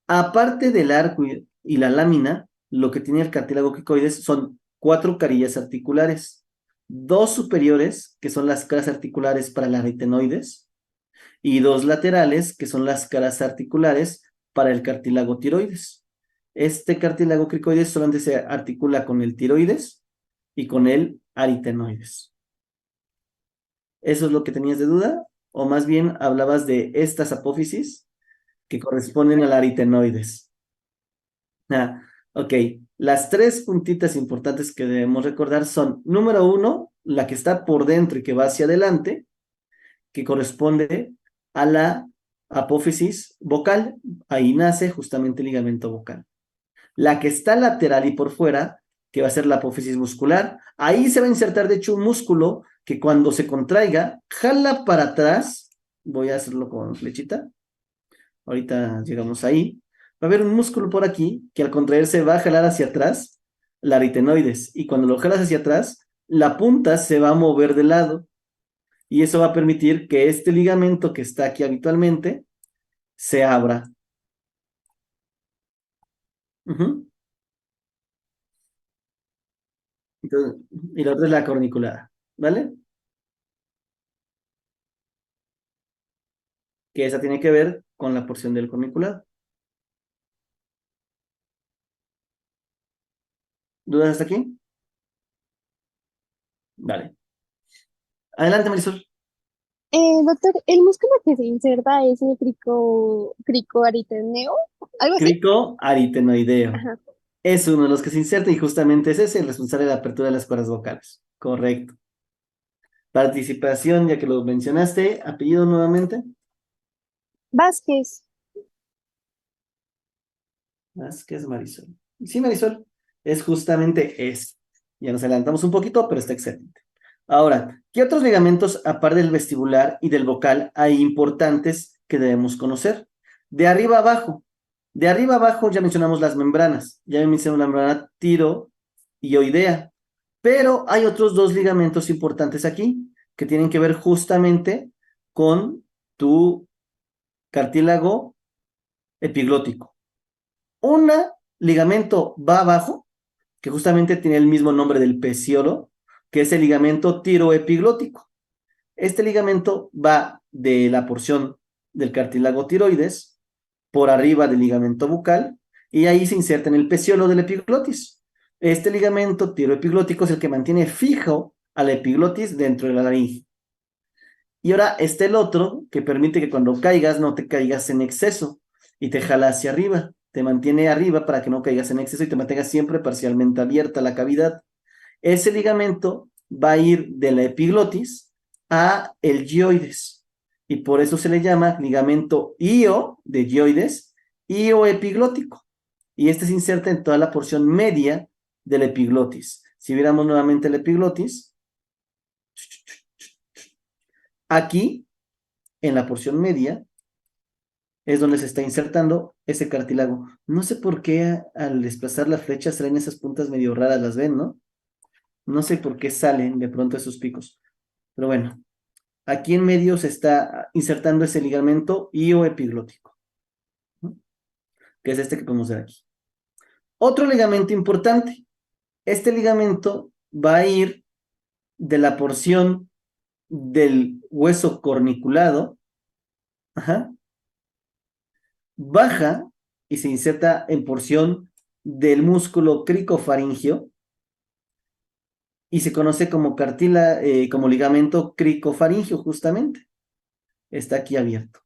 Aparte del arco y la lámina, lo que tiene el cartílago cricoides son 4 carillas articulares, 2 superiores, que son las caras articulares para el aritenoides, y 2 laterales, que son las caras articulares para el cartílago tiroides. Este cartílago cricoides solamente se articula con el tiroides y con el aritenoides. ¿Eso es lo que tenías de duda? ¿O más bien hablabas de estas apófisis que corresponden al aritenoides? Ah, ok. Las 3 puntitas importantes que debemos recordar son, número 1, la que está por dentro y que va hacia adelante, que corresponde a la apófisis vocal. Ahí nace justamente el ligamento vocal. La que está lateral y por fuera, que va a ser la apófisis muscular, ahí se va a insertar de hecho un músculo que cuando se contraiga, jala para atrás, voy a hacerlo con flechita, ahorita llegamos ahí, va a haber un músculo por aquí que al contraerse va a jalar hacia atrás la aritenoides, y cuando lo jalas hacia atrás, la punta se va a mover de lado, y eso va a permitir que este ligamento que está aquí habitualmente se abra. Ujú. Entonces, y la otra es la corniculada, ¿vale? Que esa tiene que ver con la porción del corniculado. ¿Dudas hasta aquí? Vale. Adelante, Marisol. Doctor, ¿el músculo que se inserta es el cricoaritenoideo? ¿Algo así? Cricoaritenoideo. Ajá. Es uno de los que se inserta y justamente es ese el responsable de la apertura de las cuerdas vocales. Correcto. Participación, ya que lo mencionaste. Apellido nuevamente. Vázquez. Vázquez Marisol. Sí, Marisol. Es justamente ese. Ya nos adelantamos un poquito, pero está excelente. Ahora, ¿qué otros ligamentos, aparte del vestibular y del vocal, hay importantes que debemos conocer? De arriba abajo. De arriba abajo ya mencionamos las membranas. Ya mencionamos la membrana tiroidea. Pero hay otros dos ligamentos importantes aquí que tienen que ver justamente con tu cartílago epiglótico. Un ligamento va abajo, que justamente tiene el mismo nombre del peciolo, que es el ligamento tiroepiglótico. Este ligamento va de la porción del cartílago tiroides por arriba del ligamento bucal y ahí se inserta en el peciolo del epiglotis. Este ligamento tiroepiglótico es el que mantiene fijo a la epiglotis dentro de la laringe. Y ahora está el otro que permite que cuando caigas no te caigas en exceso y te jala hacia arriba. Te mantiene arriba para que no caigas en exceso y te mantengas siempre parcialmente abierta la cavidad. Ese ligamento va a ir de la epiglotis a el gioides y por eso se le llama ligamento io de gioides, ioepiglótico. Y este se inserta en toda la porción media de la epiglotis. Si viéramos nuevamente la epiglotis, aquí en la porción media es donde se está insertando ese cartílago. No sé por qué al desplazar la flecha salen esas puntas medio raras, las ven, ¿no? No sé por qué salen de pronto esos picos. Pero bueno, aquí en medio se está insertando ese ligamento ioepiglótico, ¿no? Que es este que podemos ver aquí. Otro ligamento importante. Este ligamento va a ir de la porción del hueso corniculado, ajá, baja y se inserta en porción del músculo cricofaringio y se conoce como como ligamento cricofaringio justamente. Está aquí abierto.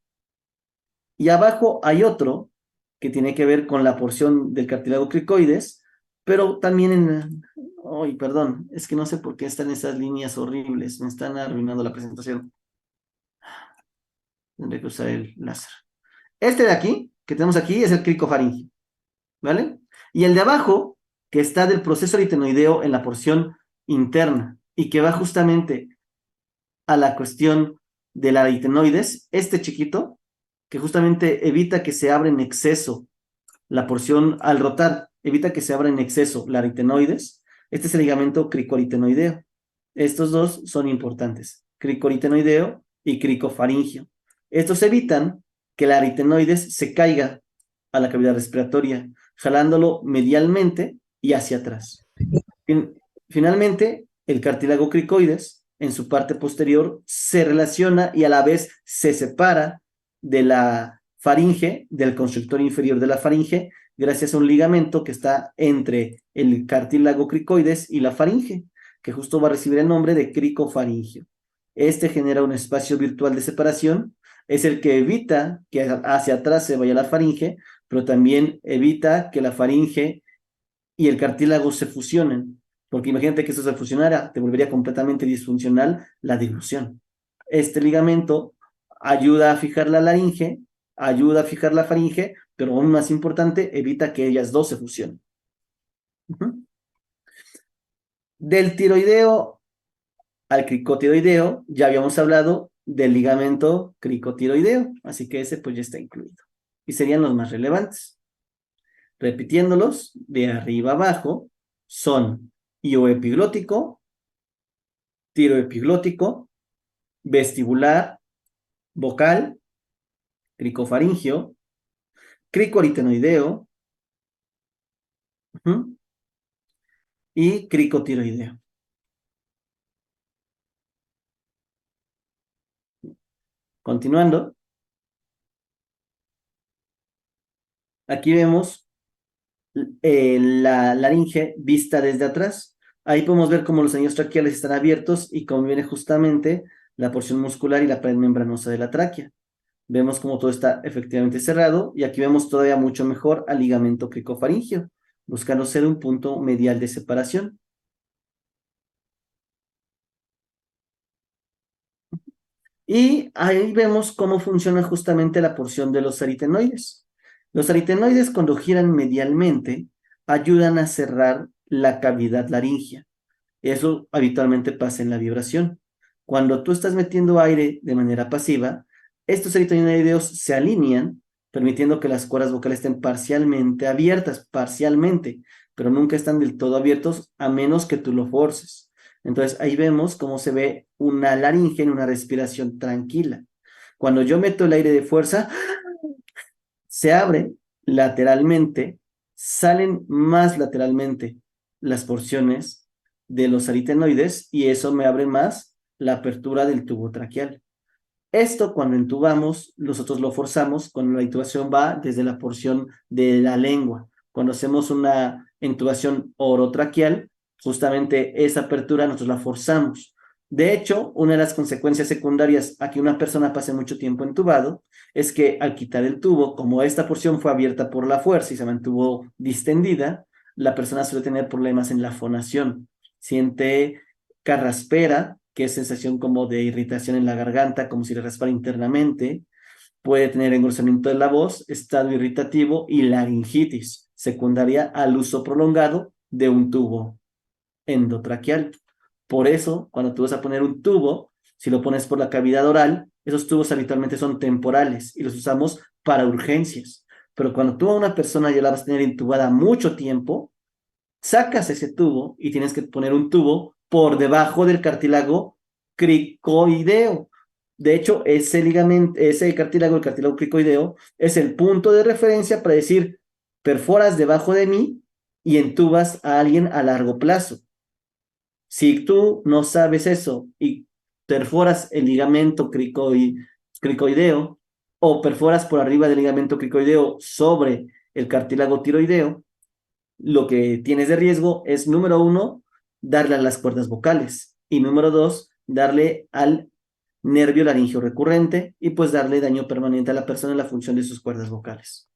Y abajo hay otro que tiene que ver con la porción del cartílago cricoides, pero también en... Ay, perdón, es que no sé por qué están esas líneas horribles, me están arruinando la presentación. Tendré que usar el láser. Este de aquí, que tenemos aquí, es el cricofaringio, ¿vale? Y el de abajo, que está del proceso aritenoideo en la porción interna y que va justamente a la cuestión de la aritenoides, este chiquito, que justamente evita que se abra en exceso la porción al rotar, evita que se abra en exceso la aritenoides. Este es el ligamento cricoaritenoideo. Estos dos son importantes, cricoaritenoideo y cricofaringio. Estos evitan que la aritenoides se caiga a la cavidad respiratoria, jalándolo medialmente y hacia atrás. Finalmente, el cartílago cricoides, en su parte posterior, se relaciona y a la vez se separa de la faringe, del constrictor inferior de la faringe, gracias a un ligamento que está entre el cartílago cricoides y la faringe, que justo va a recibir el nombre de cricofaringio. Este genera un espacio virtual de separación, es el que evita que hacia atrás se vaya la faringe, pero también evita que la faringe y el cartílago se fusionen, porque imagínate que eso se fusionara, te volvería completamente disfuncional la dilución. Este ligamento ayuda a fijar la laringe, ayuda a fijar la faringe, pero aún más importante, evita que ellas dos se fusionen. Ujú. Del tiroideo al cricotiroideo, ya habíamos hablado del ligamento cricotiroideo, así que ese pues ya está incluido. Y serían los más relevantes. Repitiéndolos, de arriba abajo, son ioepiglótico, tiroepiglótico, vestibular, vocal, cricofaringio, cricoaritenoideo, ujú, y cricotiroideo. Continuando, aquí vemos la laringe vista desde atrás. Ahí podemos ver cómo los anillos traqueales están abiertos y cómo viene justamente la porción muscular y la pared membranosa de la tráquea. Vemos cómo todo está efectivamente cerrado y aquí vemos todavía mucho mejor al ligamento cricofaringio, buscando ser un punto medial de separación. Y ahí vemos cómo funciona justamente la porción de los aritenoides. Los aritenoides, cuando giran medialmente, ayudan a cerrar la cavidad laringea. Eso habitualmente pasa en la vibración. Cuando tú estás metiendo aire de manera pasiva, estos aritenoideos se alinean, permitiendo que las cuerdas vocales estén parcialmente abiertas, parcialmente, pero nunca están del todo abiertos a menos que tú lo forces. Entonces ahí vemos cómo se ve una laringe en una respiración tranquila. Cuando yo meto el aire de fuerza, se abre lateralmente, salen más lateralmente las porciones de los aritenoides y eso me abre más la apertura del tubo traqueal. Esto cuando intubamos, nosotros lo forzamos cuando la intubación va desde la porción de la lengua. Cuando hacemos una intubación orotraqueal, justamente esa apertura nosotros la forzamos. De hecho, una de las consecuencias secundarias a que una persona pase mucho tiempo intubado es que al quitar el tubo, como esta porción fue abierta por la fuerza y se mantuvo distendida, la persona suele tener problemas en la fonación. Siente carraspera, que es sensación como de irritación en la garganta, como si le raspara internamente. Puede tener engrosamiento de la voz, estado irritativo y laringitis, secundaria al uso prolongado de un tubo endotraqueal. Por eso, cuando tú vas a poner un tubo, si lo pones por la cavidad oral, esos tubos habitualmente son temporales y los usamos para urgencias. Pero cuando tú a una persona ya la vas a tener intubada mucho tiempo, sacas ese tubo y tienes que poner un tubo por debajo del cartílago cricoideo. De hecho, ese ligamento, ese cartílago, el cartílago cricoideo, es el punto de referencia para decir, perforas debajo de mí y entubas a alguien a largo plazo. Si tú no sabes eso y perforas el ligamento cricoideo o perforas por arriba del ligamento cricoideo sobre el cartílago tiroideo, lo que tienes de riesgo es, número uno, darle a las cuerdas vocales y número dos, darle al nervio laringio recurrente y pues darle daño permanente a la persona en la función de sus cuerdas vocales.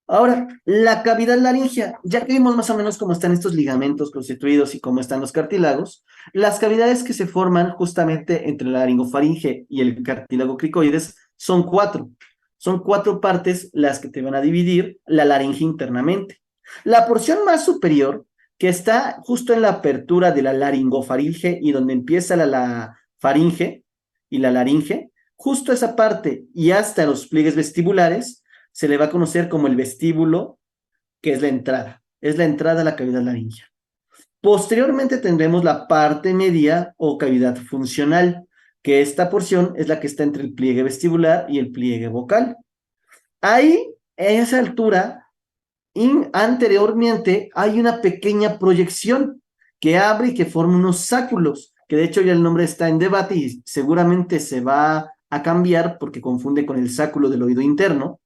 Ahora, la cavidad laringea, ya que vimos más o menos cómo están estos ligamentos constituidos y cómo están los cartílagos, las cavidades que se forman justamente entre la laringofaringe y el cartílago cricoides son cuatro. Son cuatro partes las que te van a dividir la laringe internamente. La porción más superior, que está justo en la apertura de la laringofaringe y donde empieza la faringe y la laringe, justo esa parte y hasta los pliegues vestibulares, se le va a conocer como el vestíbulo, que es la entrada a la cavidad laringea. Posteriormente tendremos la parte media o cavidad funcional, que esta porción es la que está entre el pliegue vestibular y el pliegue vocal. Ahí, a esa altura, anteriormente hay una pequeña proyección que abre y que forma unos sáculos, que de hecho ya el nombre está en debate y seguramente se va a cambiar porque confunde con el sáculo del oído interno,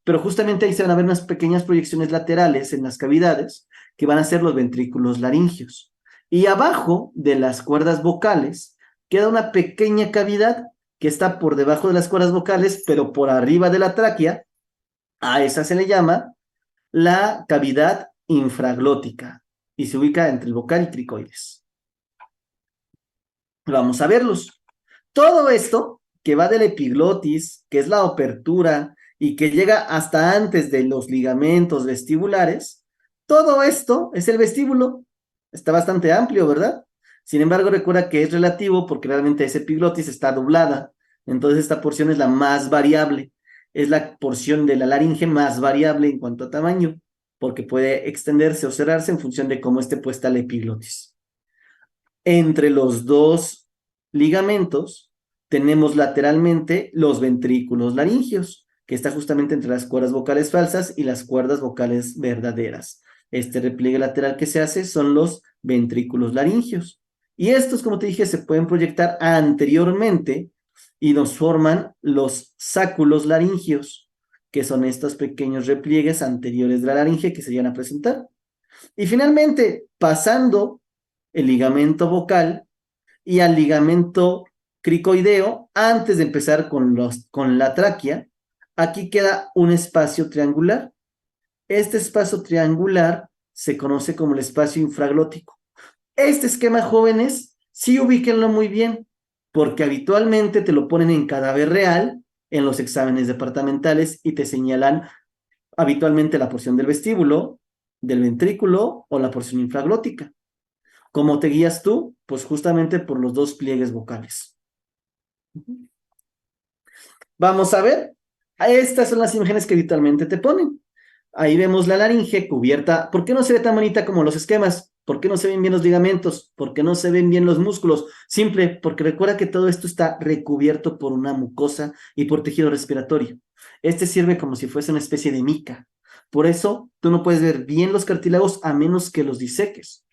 pero justamente ahí se van a ver unas pequeñas proyecciones laterales en las cavidades que van a ser los ventrículos laringios. Y abajo de las cuerdas vocales queda una pequeña cavidad que está por debajo de las cuerdas vocales, pero por arriba de la tráquea. A esa se le llama la cavidad infraglótica y se ubica entre el vocal y cricoides. Vamos a verlos. Todo esto que va del epiglotis, que es la apertura y que llega hasta antes de los ligamentos vestibulares, todo esto es el vestíbulo. Está bastante amplio, ¿verdad? Sin embargo, recuerda que es relativo porque realmente esa epiglotis está doblada. Entonces, esta porción es la más variable. Es la porción de la laringe más variable en cuanto a tamaño, porque puede extenderse o cerrarse en función de cómo esté puesta la epiglotis. Entre los dos ligamentos tenemos lateralmente los ventrículos laringeos, que está justamente entre las cuerdas vocales falsas y las cuerdas vocales verdaderas. Este repliegue lateral que se hace son los ventrículos laringeos. Y estos, como te dije, se pueden proyectar anteriormente y nos forman los sáculos laringeos, que son estos pequeños repliegues anteriores de la laringe que se llegan a presentar. Y finalmente, pasando el ligamento vocal y al ligamento cricoideo, antes de empezar con la tráquea, aquí queda un espacio triangular. Este espacio triangular se conoce como el espacio infraglótico. Este esquema, jóvenes, sí ubíquenlo muy bien, porque habitualmente te lo ponen en cadáver real en los exámenes departamentales y te señalan habitualmente la porción del vestíbulo, del ventrículo o la porción infraglótica. ¿Cómo te guías tú? Pues justamente por los dos pliegues vocales. Vamos a ver. Estas son las imágenes que habitualmente te ponen. Ahí vemos la laringe cubierta. ¿Por qué no se ve tan bonita como los esquemas? ¿Por qué no se ven bien los ligamentos? ¿Por qué no se ven bien los músculos? Simple, porque recuerda que todo esto está recubierto por una mucosa y por tejido respiratorio. Este sirve como si fuese una especie de mica. Por eso, tú no puedes ver bien los cartílagos a menos que los diseques.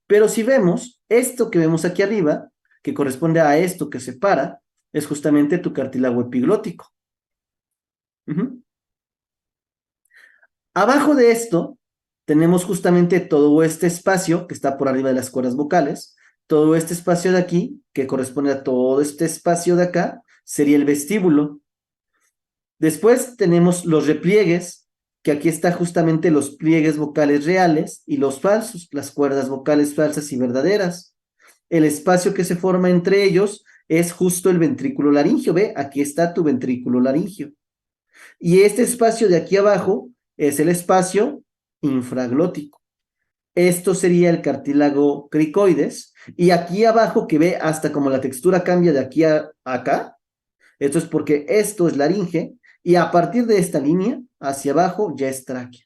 Pero si vemos, esto que vemos aquí arriba, que corresponde a esto que separa, es justamente tu cartílago epiglótico. Abajo de esto, tenemos justamente todo este espacio que está por arriba de las cuerdas vocales. Todo este espacio de aquí, que corresponde a todo este espacio de acá, sería el vestíbulo. Después tenemos los repliegues, que aquí está justamente los pliegues vocales reales y los falsos, las cuerdas vocales falsas y verdaderas. El espacio que se forma entre ellos es justo el ventrículo laringio. Ve, aquí está tu ventrículo laringio. Y este espacio de aquí abajo es el espacio infraglótico. Esto sería el cartílago cricoides. Y aquí abajo, que ve hasta como la textura cambia de aquí a acá, esto es porque esto es laringe, y a partir de esta línea, hacia abajo, ya es tráquea.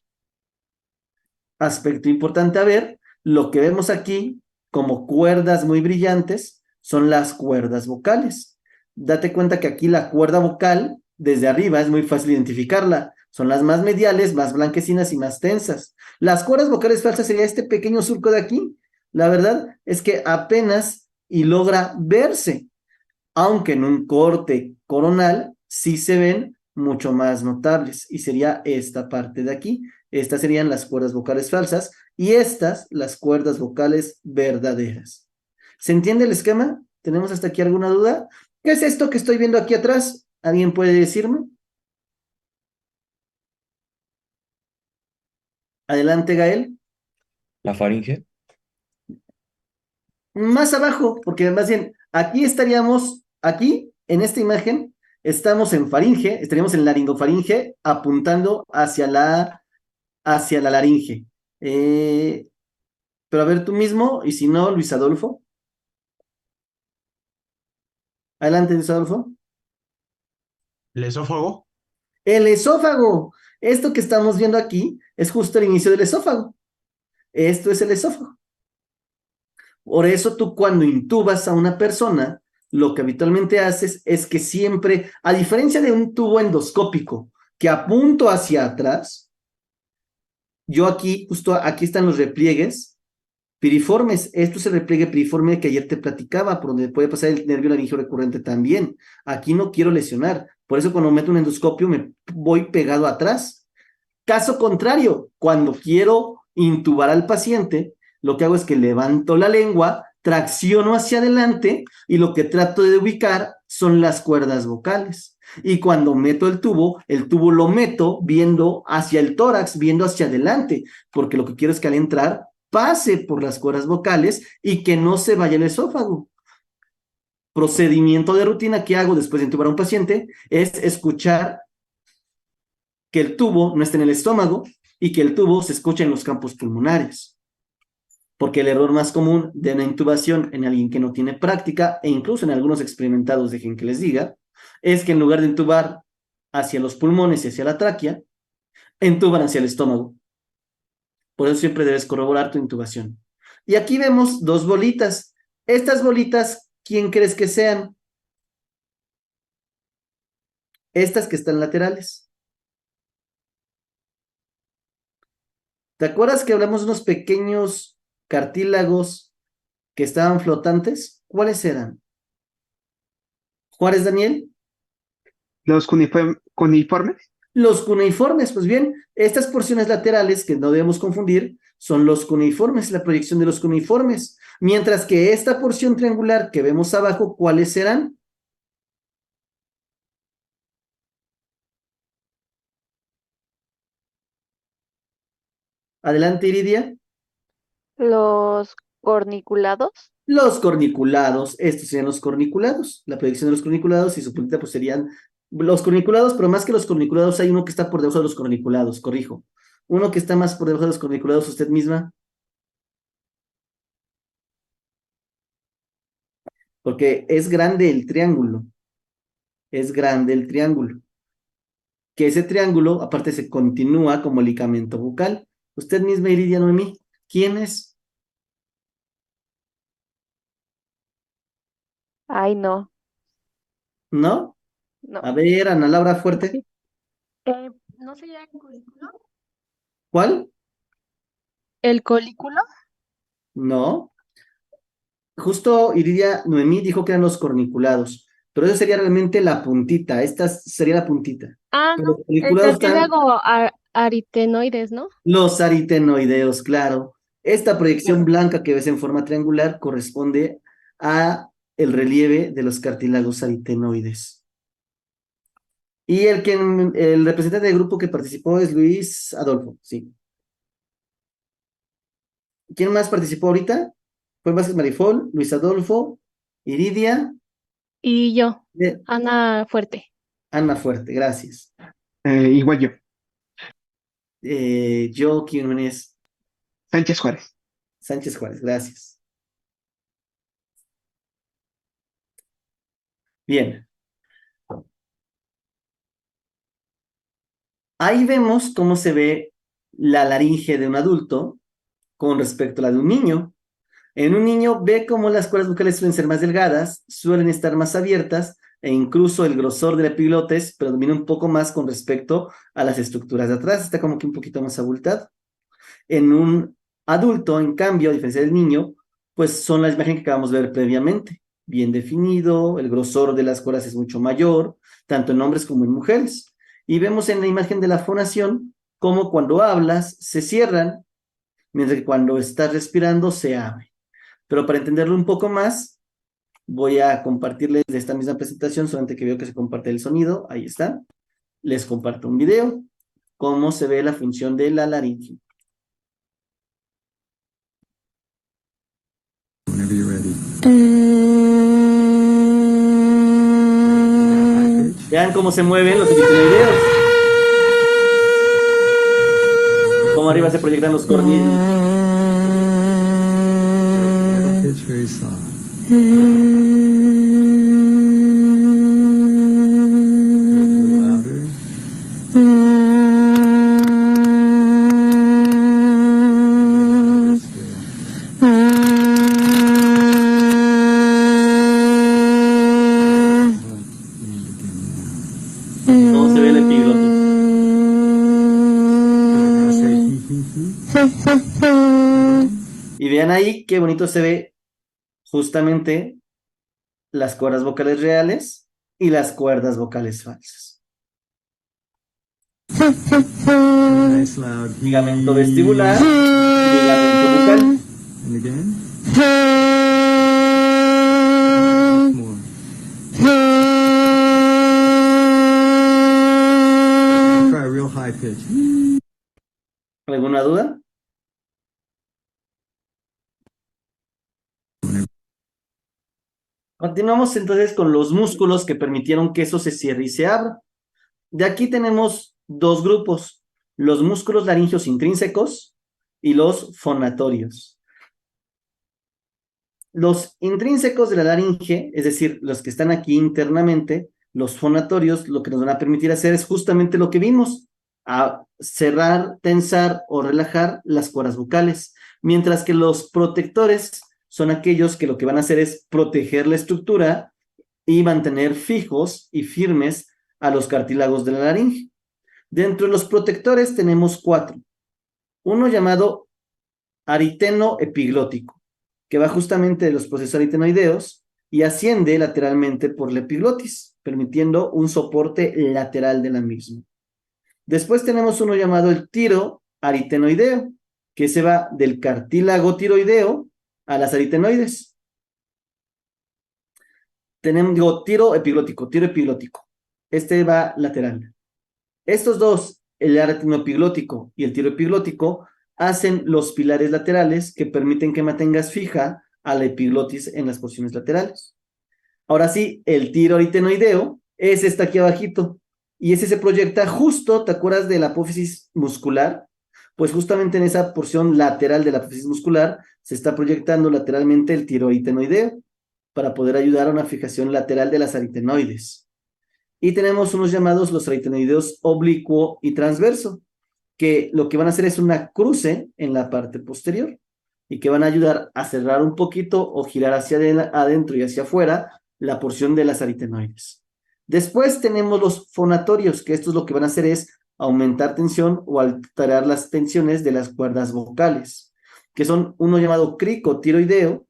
Aspecto importante a ver, lo que vemos aquí como cuerdas muy brillantes son las cuerdas vocales. Date cuenta que aquí la cuerda vocal, desde arriba, es muy fácil identificarla. Son las más mediales, más blanquecinas y más tensas. Las cuerdas vocales falsas sería este pequeño surco de aquí. La verdad es que apenas y logra verse, aunque en un corte coronal sí se ven mucho más notables, y sería esta parte de aquí. Estas serían las cuerdas vocales falsas y estas las cuerdas vocales verdaderas. ¿Se entiende el esquema? ¿Tenemos hasta aquí alguna duda? ¿Qué es esto que estoy viendo aquí atrás? ¿Alguien puede decirme? Adelante, Gael. La faringe. Más abajo, porque más bien, aquí estaríamos, aquí, en esta imagen, estamos en faringe, estaríamos en laringofaringe, apuntando hacia la laringe. Pero a ver tú mismo, y si no, Luis Adolfo. Adelante, Luis Adolfo. ¿El esófago? El esófago. Esto que estamos viendo aquí es justo el inicio del esófago. Esto es el esófago. Por eso tú cuando intubas a una persona, lo que habitualmente haces es que siempre, a diferencia de un tubo endoscópico que apunto hacia atrás, yo aquí, justo aquí están los repliegues piriformes. Esto es el repliegue piriforme que ayer te platicaba, por donde puede pasar el nervio laringeo recurrente también. Aquí no quiero lesionar. Por eso cuando meto un endoscopio me voy pegado atrás. Caso contrario, cuando quiero intubar al paciente, lo que hago es que levanto la lengua, tracciono hacia adelante y lo que trato de ubicar son las cuerdas vocales. Y cuando meto el tubo lo meto viendo hacia el tórax, viendo hacia adelante, porque lo que quiero es que al entrar pase por las cuerdas vocales y que no se vaya el esófago. Procedimiento de rutina que hago después de intubar a un paciente es escuchar que el tubo no esté en el estómago y que el tubo se escuche en los campos pulmonares. Porque el error más común de una intubación en alguien que no tiene práctica, e incluso en algunos experimentados, dejen que les diga, es que en lugar de intubar hacia los pulmones y hacia la tráquea, intuban hacia el estómago. Por eso siempre debes corroborar tu intubación. Y aquí vemos dos bolitas. Estas bolitas, ¿quién crees que sean? Estas que están laterales. ¿Te acuerdas que hablamos de unos pequeños cartílagos que estaban flotantes? ¿Cuáles eran? ¿Juárez, Daniel? Los cuneiformes. Los cuneiformes. Pues bien, estas porciones laterales que no debemos confundir son los cuneiformes, la proyección de los cuneiformes. Mientras que esta porción triangular que vemos abajo, ¿cuáles serán? Adelante, Iridia. Los corniculados. Los corniculados, estos serían los corniculados, la proyección de los corniculados y su puntita pues serían los corniculados, pero más que los corniculados hay uno que está por debajo de los corniculados, corrijo. Uno que está más por debajo de los corniculados, usted misma. Porque es grande el triángulo, es grande el triángulo. Que ese triángulo, aparte, se continúa como ligamento bucal. Usted misma, Iridia Noemí, ¿quién es? Ay, no, ¿No? no. A ver, Ana Laura, fuerte. Sí. ¿No sería el colículo? ¿Cuál? ¿El colículo? No. Justo Iridia Noemí dijo que eran los corniculados, pero eso sería realmente la puntita, esta sería la puntita. Ah, Pero no, los corniculados entendí están luego aritenoides, ¿no? los aritenoideos, claro. Esta proyección Claro. blanca que ves en forma triangular corresponde a el relieve de los cartílagos aritenoides. Y el representante del grupo que participó es Luis Adolfo, sí. ¿Quién más participó ahorita? Fue Vázquez Marifol, Luis Adolfo, Iridia, Y yo, eh, Ana Fuerte. Ana Fuerte, gracias. Igual yo. Yo, ¿quién es? Sánchez Juárez. Sánchez Juárez, gracias. Bien. Ahí vemos cómo se ve la laringe de un adulto con respecto a la de un niño. En un niño ve cómo las cuerdas vocales suelen ser más delgadas, suelen estar más abiertas e incluso el grosor del epiglotis predomina un poco más con respecto a las estructuras de atrás, está como que un poquito más abultado. En un adulto, en cambio, a diferencia del niño, pues son la imagen que acabamos de ver previamente, bien definido, el grosor de las cuerdas es mucho mayor, tanto en hombres como en mujeres. Y vemos en la imagen de la fonación cómo cuando hablas se cierran, mientras que cuando estás respirando se abren. Pero para entenderlo un poco más, voy a compartirles de esta misma presentación, solamente que veo que se comparte el sonido, ahí está. Les comparto un video, cómo se ve la función de la laringe. Whenever you're ready. Vean cómo se mueven los videos. Cómo arriba se proyectan los cornitos. Pitch very soft. Louder. Cómo se ve el epiglotis. Y vean ahí qué bonito se ve justamente las cuerdas vocales reales y las cuerdas vocales falsas. Nice loud. Ligamento vestibular, ligamento bucal. And again. More. Try a real high pitch. ¿Alguna duda? Continuamos entonces con los músculos que permitieron que eso se cierre y se abra. De aquí tenemos dos grupos, los músculos laríngeos intrínsecos y los fonatorios. Los intrínsecos de la laringe, es decir, los que están aquí internamente, los fonatorios, lo que nos van a permitir hacer es justamente lo que vimos, a cerrar, tensar o relajar las cuerdas vocales, mientras que los protectores son aquellos que lo que van a hacer es proteger la estructura y mantener fijos y firmes a los cartílagos de la laringe. Dentro de los protectores tenemos 4. Uno llamado ariteno epiglótico, que va justamente de los procesos aritenoideos y asciende lateralmente por la epiglotis, permitiendo un soporte lateral de la misma. Después tenemos uno llamado el tiro aritenoideo, que se va del cartílago tiroideo a las aritenoides. Tenemos, tiro epiglótico. Este va lateral. Estos dos, el ariteno epiglótico y el tiro epiglótico, hacen los pilares laterales que permiten que mantengas fija a la epiglotis en las porciones laterales. Ahora sí, el tiro aritenoideo es este aquí abajito, y ese se proyecta justo, ¿te acuerdas de la apófisis muscular? Pues justamente en esa porción lateral de la apófisis muscular se está proyectando lateralmente el tiro aritenoideo para poder ayudar a una fijación lateral de las aritenoides. Y tenemos unos llamados los aritenoideos oblicuo y transverso, que lo que van a hacer es una cruce en la parte posterior y que van a ayudar a cerrar un poquito o girar hacia adentro y hacia afuera la porción de las aritenoides. Después tenemos los fonatorios, que estos lo que van a hacer es aumentar tensión o alterar las tensiones de las cuerdas vocales, que son uno llamado cricotiroideo,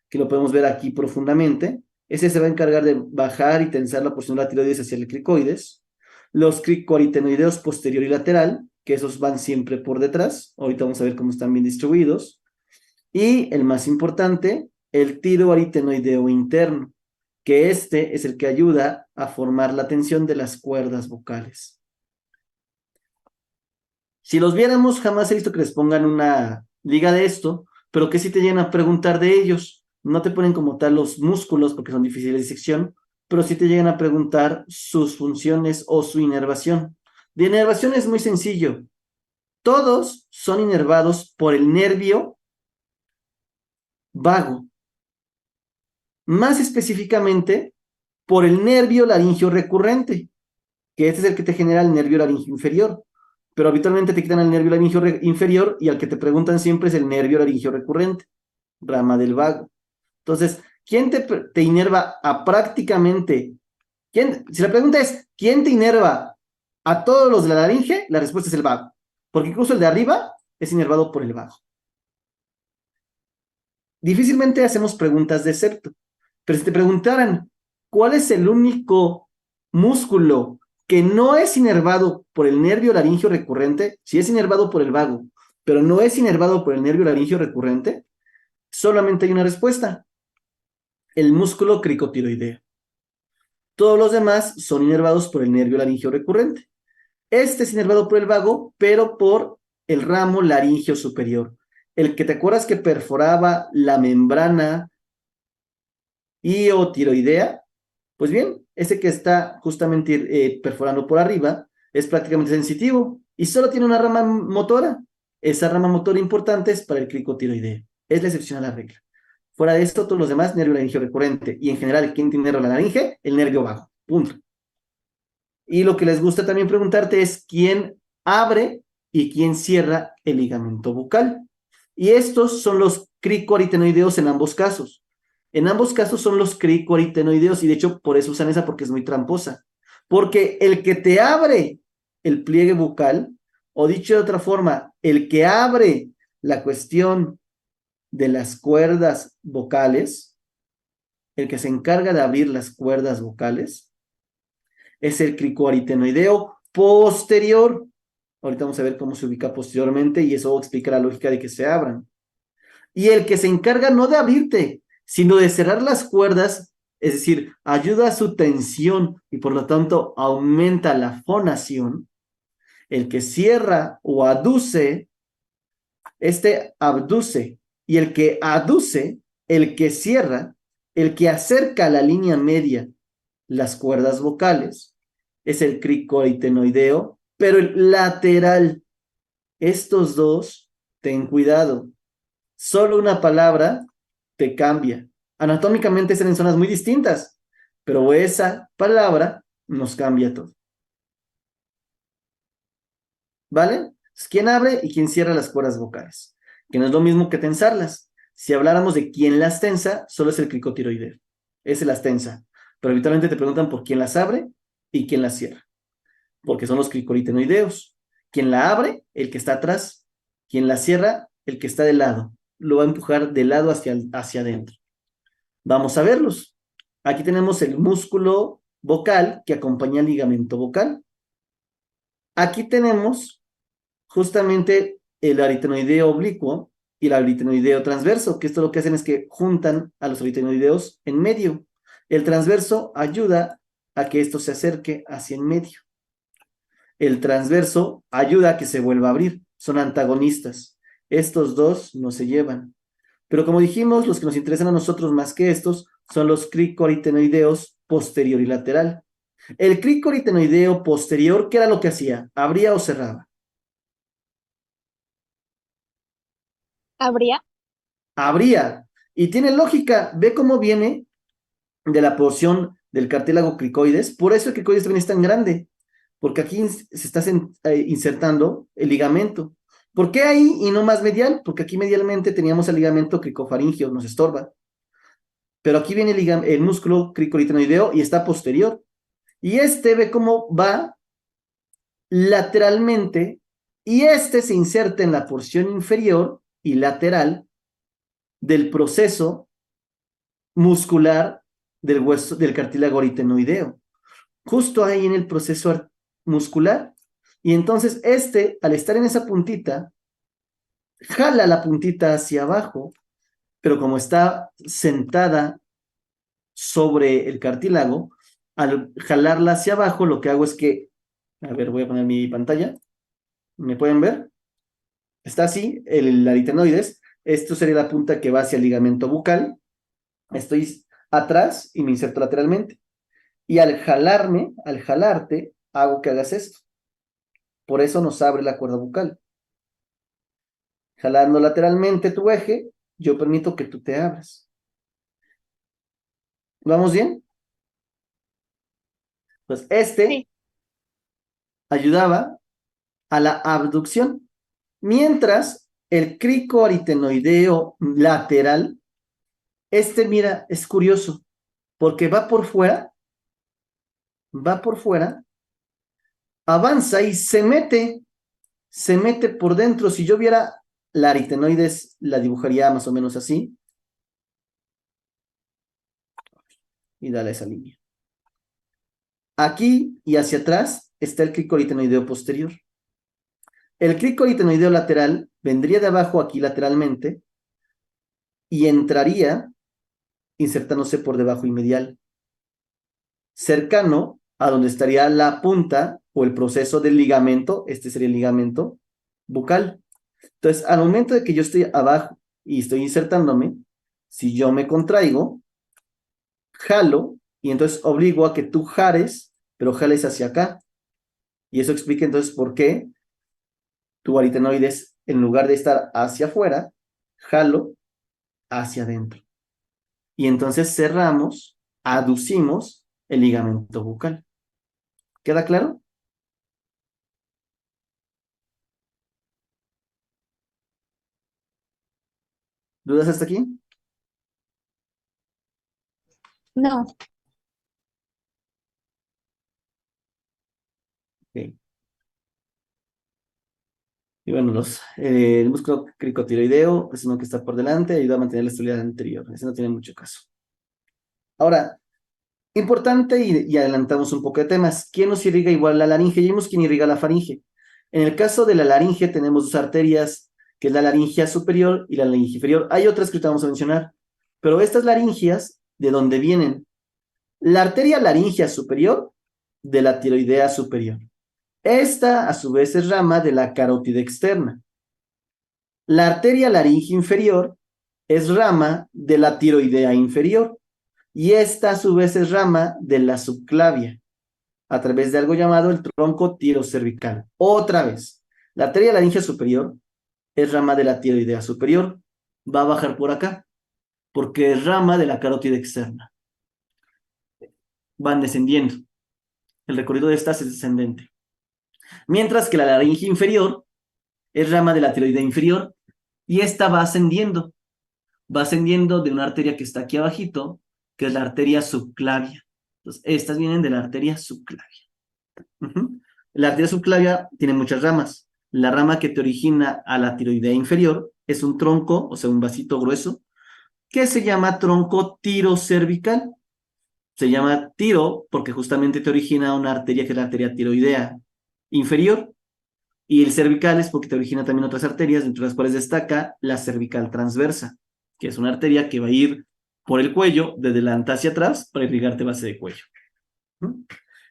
que lo podemos ver aquí profundamente. Ese se va a encargar de bajar y tensar la porción de la tiroides hacia el cricoides. Los cricoaritenoideos posterior y lateral, que esos van siempre por detrás. Ahorita vamos a ver cómo están bien distribuidos. Y el más importante, el tiro aritenoideo interno, que este es el que ayuda a formar la tensión de las cuerdas vocales. Si los viéramos, jamás he visto que les pongan una liga de esto, pero que sí te llegan a preguntar de ellos. No te ponen como tal los músculos porque son difíciles de disección, pero sí te llegan a preguntar sus funciones o su inervación. De inervación es muy sencillo. Todos son inervados por el nervio vago. Más específicamente, por el nervio laringio recurrente, que este es el que te genera el nervio laringio inferior. Pero habitualmente te quitan el nervio laringio inferior y al que te preguntan siempre es el nervio laringio recurrente, rama del vago. Entonces, ¿quién te inerva a prácticamente? Si la pregunta es, ¿quién te inerva a todos los de la laringe? La respuesta es el vago, porque incluso el de arriba es inervado por el vago. Difícilmente hacemos preguntas de septo, pero si te preguntaran, ¿cuál es el único músculo que no es inervado por el nervio laringio recurrente? Si es inervado por el vago, pero no es inervado por el nervio laringio recurrente, solamente hay una respuesta: el músculo cricotiroideo. Todos los demás son inervados por el nervio laringio recurrente. Este es inervado por el vago, pero por el ramo laringio superior. El que te acuerdas que perforaba la membrana iotiroidea, pues bien, ese que está justamente perforando por arriba es prácticamente sensitivo y solo tiene una rama motora. Esa rama motora importante es para el cricotiroideo. Es la excepción a la regla. Fuera de esto, todos los demás, nervio laringio recurrente. Y en general, ¿quién tiene la laringe? El nervio vago. Punto. Y lo que les gusta también preguntarte es quién abre y quién cierra el ligamento bucal. Y estos son los cricoaritenoideos en ambos casos. En ambos casos son los cricoaritenoideos y de hecho por eso usan esa porque es muy tramposa. Porque el que te abre el pliegue bucal, o dicho de otra forma, el que abre la cuestión de las cuerdas vocales, el que se encarga de abrir las cuerdas vocales, es el cricoaritenoideo posterior. Ahorita vamos a ver cómo se ubica posteriormente y eso explica la lógica de que se abran. Y el que se encarga no de abrirte, sino de cerrar las cuerdas, es decir, ayuda a su tensión y por lo tanto aumenta la fonación. El que cierra o aduce, este abduce, y el que aduce, el que cierra, el que acerca a la línea media las cuerdas vocales, es el cricoaritenoideo Pero el lateral, estos dos, ten cuidado. Solo una palabra te cambia. Anatómicamente están en zonas muy distintas, pero esa palabra nos cambia todo. ¿Vale? Es quién abre y quién cierra las cuerdas vocales, que no es lo mismo que tensarlas. Si habláramos de quién las tensa, solo es el cricotiroideo. Ese las tensa. Pero habitualmente te preguntan por quién las abre y quién las cierra, porque son los cricoritenoideos. Quien la abre, el que está atrás. Quien la cierra, el que está de lado. Lo va a empujar de lado hacia adentro. Vamos a verlos. Aquí tenemos el músculo vocal que acompaña el ligamento vocal. Aquí tenemos justamente el aritenoideo oblicuo y el aritenoideo transverso, que esto lo que hacen es que juntan a los aritenoideos en medio. El transverso ayuda a que esto se acerque hacia en medio. El transverso ayuda a que se vuelva a abrir. Son antagonistas. Estos dos no se llevan. Pero como dijimos, los que nos interesan a nosotros más que estos son los cricoaritenoideos posterior y lateral. El cricoaritenoideo posterior, ¿qué era lo que hacía? ¿Abría o cerraba? ¿Habría? Abría. Y tiene lógica. Ve cómo viene de la porción del cartílago cricoides. Por eso el cricoides también es tan grande. Porque aquí se está insertando el ligamento. ¿Por qué ahí y no más medial? Porque aquí medialmente teníamos el ligamento cricofaringeo, nos estorba. Pero aquí viene el músculo cricoaritenoideo y está posterior. Y este ve cómo va lateralmente y este se inserta en la porción inferior y lateral del proceso muscular del hueso del cartílago aritenoideo. Justo ahí en el proceso muscular. Y entonces al estar en esa puntita, jala la puntita hacia abajo, pero como está sentada sobre el cartílago, al jalarla hacia abajo, lo que hago es que, a ver, voy a poner mi pantalla, ¿me pueden ver? Está así, el aritenoides, esto sería la punta que va hacia el ligamento bucal, estoy atrás y me inserto lateralmente, y al jalarte, hago que hagas esto, por eso nos abre la cuerda bucal. Jalando lateralmente tu eje, yo permito que tú te abras. ¿Vamos bien? Pues Sí. ayudaba a la abducción, mientras el cricoaritenoideo lateral, mira, es curioso, porque va por fuera, avanza y se mete por dentro. Si yo viera la aritenoides, la dibujaría más o menos así, y dale esa línea. Aquí y hacia atrás está el cricoaritenoideo posterior. El cricoaritenoideo lateral vendría de abajo aquí lateralmente y entraría insertándose por debajo y medial, cercano a donde estaría la punta o el proceso del ligamento. Este sería el ligamento bucal. Entonces, al momento de que yo estoy abajo y estoy insertándome, si yo me contraigo, jalo y entonces obligo a que tú jales, pero jales hacia acá. Y eso explica entonces por qué tu aritenoides, en lugar de estar hacia afuera, jalo hacia adentro. Y entonces cerramos, aducimos el ligamento bucal. ¿Queda claro? ¿Dudas hasta aquí? No. Ok. Y bueno, el músculo cricotiroideo es uno que está por delante, ayuda a mantener la estabilidad anterior. Ese no tiene mucho caso. Ahora, importante y adelantamos un poco de temas. ¿Quién nos irriga igual la laringe? Ya vimos quién irriga la faringe. En el caso de la laringe tenemos dos arterias, que es la laringea superior y la laringe inferior. Hay otras que te vamos a mencionar, pero estas laringias, ¿de dónde vienen? La arteria laringea superior de la tiroidea superior. Esta, a su vez, es rama de la carótida externa. La arteria laringe inferior es rama de la tiroidea inferior. Y esta, a su vez, es rama de la subclavia. a través de algo llamado el tronco tirocervical. Otra vez, la arteria laringe superior es rama de la tiroidea superior. Va a bajar por acá, porque es rama de la carótida externa. Van descendiendo. El recorrido de estas es descendente. Mientras que la laringe inferior es rama de la tiroidea inferior y esta va ascendiendo. Va ascendiendo de una arteria que está aquí abajito, que es la arteria subclavia. Entonces, estas vienen de la arteria subclavia. La arteria subclavia tiene muchas ramas. La rama que te origina a la tiroidea inferior es un tronco, o sea, un vasito grueso, que se llama tronco tirocervical. Se llama tiro porque justamente te origina una arteria que es la arteria tiroidea inferior, y el cervical es porque te origina también otras arterias, entre las cuales destaca la cervical transversa, que es una arteria que va a ir por el cuello, de delante hacia atrás, para irrigarte base de cuello.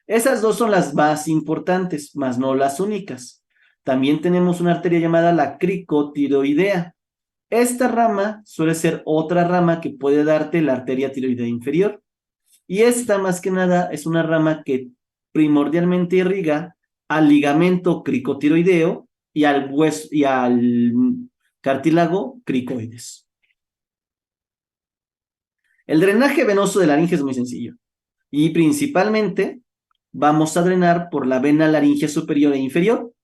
Esas dos son las más importantes, más no las únicas. También tenemos una arteria llamada la cricotiroidea. Esta rama suele ser otra rama que puede darte la arteria tiroidea inferior. Y esta, más que nada, es una rama que primordialmente irriga al ligamento cricotiroideo y al hueso y al cartílago cricoides. El drenaje venoso de la laringe es muy sencillo. Y principalmente vamos a drenar por la vena laringe superior e inferior,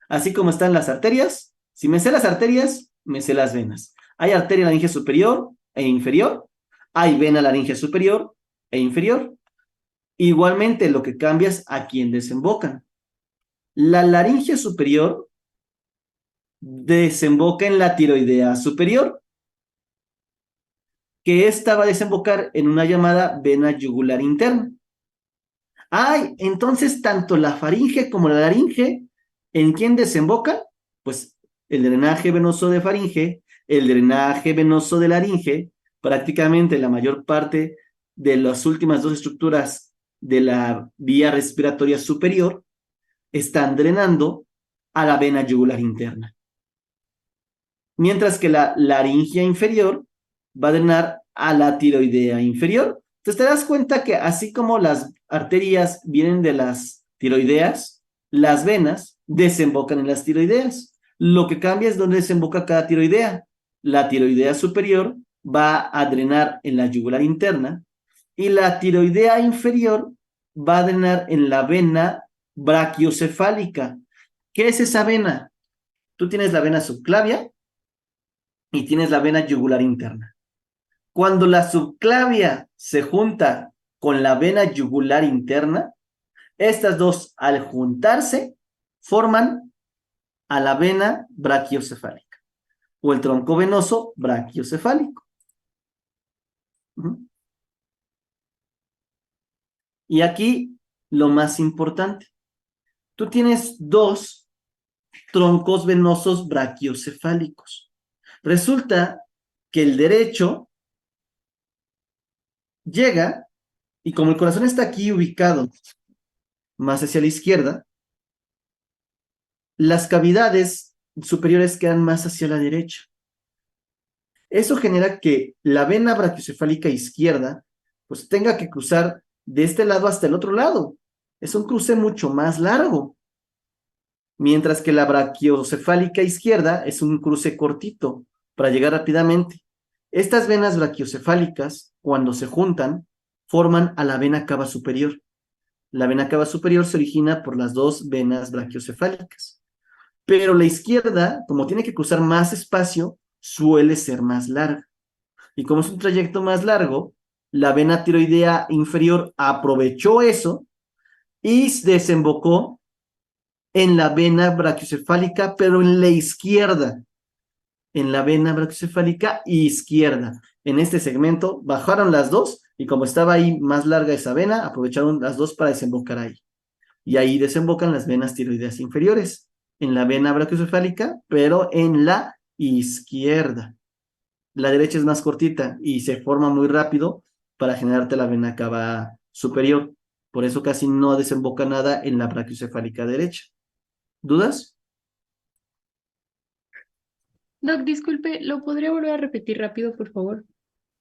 así como están las arterias. Si me sé las arterias, me sé las venas. Hay arteria laringe superior e inferior, hay vena laringe superior e inferior. Igualmente, lo que cambia es a quién desembocan. La laringe superior desemboca en la tiroidea superior, que esta va a desembocar en una llamada vena yugular interna. Ay, entonces tanto la faringe como la laringe, ¿en quién desembocan? Pues el drenaje venoso de faringe, el drenaje venoso de laringe, prácticamente la mayor parte de las últimas dos estructuras de la vía respiratoria superior están drenando a la vena yugular interna. Mientras que la laringe inferior va a drenar a la tiroidea inferior. Entonces te das cuenta que así como las arterias vienen de las tiroideas, las venas desembocan en las tiroideas. Lo que cambia es dónde desemboca cada tiroidea. La tiroidea superior va a drenar en la yugular interna y la tiroidea inferior va a drenar en la vena brachiocefálica. ¿Qué es esa vena? Tú tienes la vena subclavia y tienes la vena yugular interna. Cuando la subclavia se junta con la vena yugular interna, estas dos al juntarse forman a la vena brachiocefálica o el tronco venoso brachiocefálico. Y aquí lo más importante, tú tienes dos troncos venosos brachiocefálicos. Resulta que el derecho llega y como el corazón está aquí ubicado más hacia la izquierda, las cavidades superiores quedan más hacia la derecha. Eso genera que la vena brachiocefálica izquierda pues tenga que cruzar de este lado hasta el otro lado. Es un cruce mucho más largo. Mientras que la brachiocefálica izquierda es un cruce cortito para llegar rápidamente. Estas venas brachiocefálicas, cuando se juntan, forman a la vena cava superior. La vena cava superior se origina por las dos venas brachiocefálicas. Pero la izquierda, como tiene que cruzar más espacio, suele ser más larga. Y como es un trayecto más largo, la vena tiroidea inferior aprovechó eso y desembocó en la vena brachiocefálica, pero en la izquierda. En la vena brachiocefálica izquierda. En este segmento bajaron las dos y como estaba ahí más larga esa vena, aprovecharon las dos para desembocar ahí. Y ahí desembocan las venas tiroideas inferiores, en la vena brachiocefálica, pero en la izquierda. La derecha es más cortita y se forma muy rápido para generarte la vena cava superior. Por eso casi no desemboca nada en la brachiocefálica derecha. ¿Dudas? Doc, disculpe, ¿lo podría volver a repetir rápido, por favor?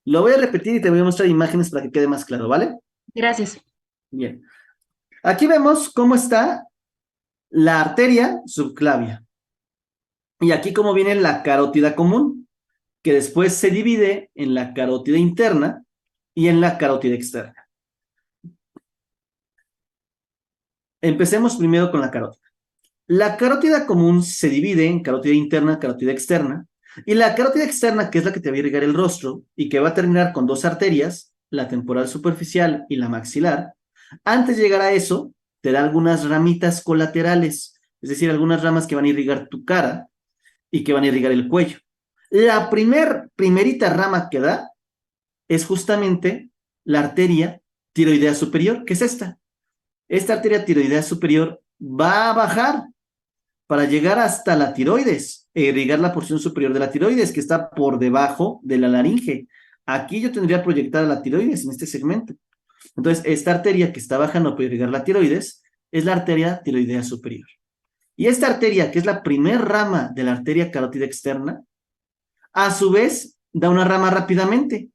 Lo voy a repetir y te voy a mostrar imágenes para que quede más claro, ¿vale? Gracias. Bien. Aquí vemos cómo está la arteria subclavia. Y aquí cómo viene la carótida común, que después se divide en la carótida interna y en la carótida externa. Empecemos primero con la carótida. La carótida común se divide en carótida interna, carótida externa, y la carótida externa, que es la que te va a irrigar el rostro y que va a terminar con dos arterias, la temporal superficial y la maxilar, antes de llegar a eso, te da algunas ramitas colaterales, es decir, algunas ramas que van a irrigar tu cara y que van a irrigar el cuello. La primerita rama que da es justamente la arteria tiroidea superior, que es esta. Esta arteria tiroidea superior va a bajar para llegar hasta la tiroides e irrigar la porción superior de la tiroides, que está por debajo de la laringe. Aquí yo tendría proyectada la tiroides en este segmento. Entonces, esta arteria que está bajando para irrigar la tiroides es la arteria tiroidea superior. Y esta arteria, que es la primer rama de la arteria carótida externa, a su vez da una rama rápidamente.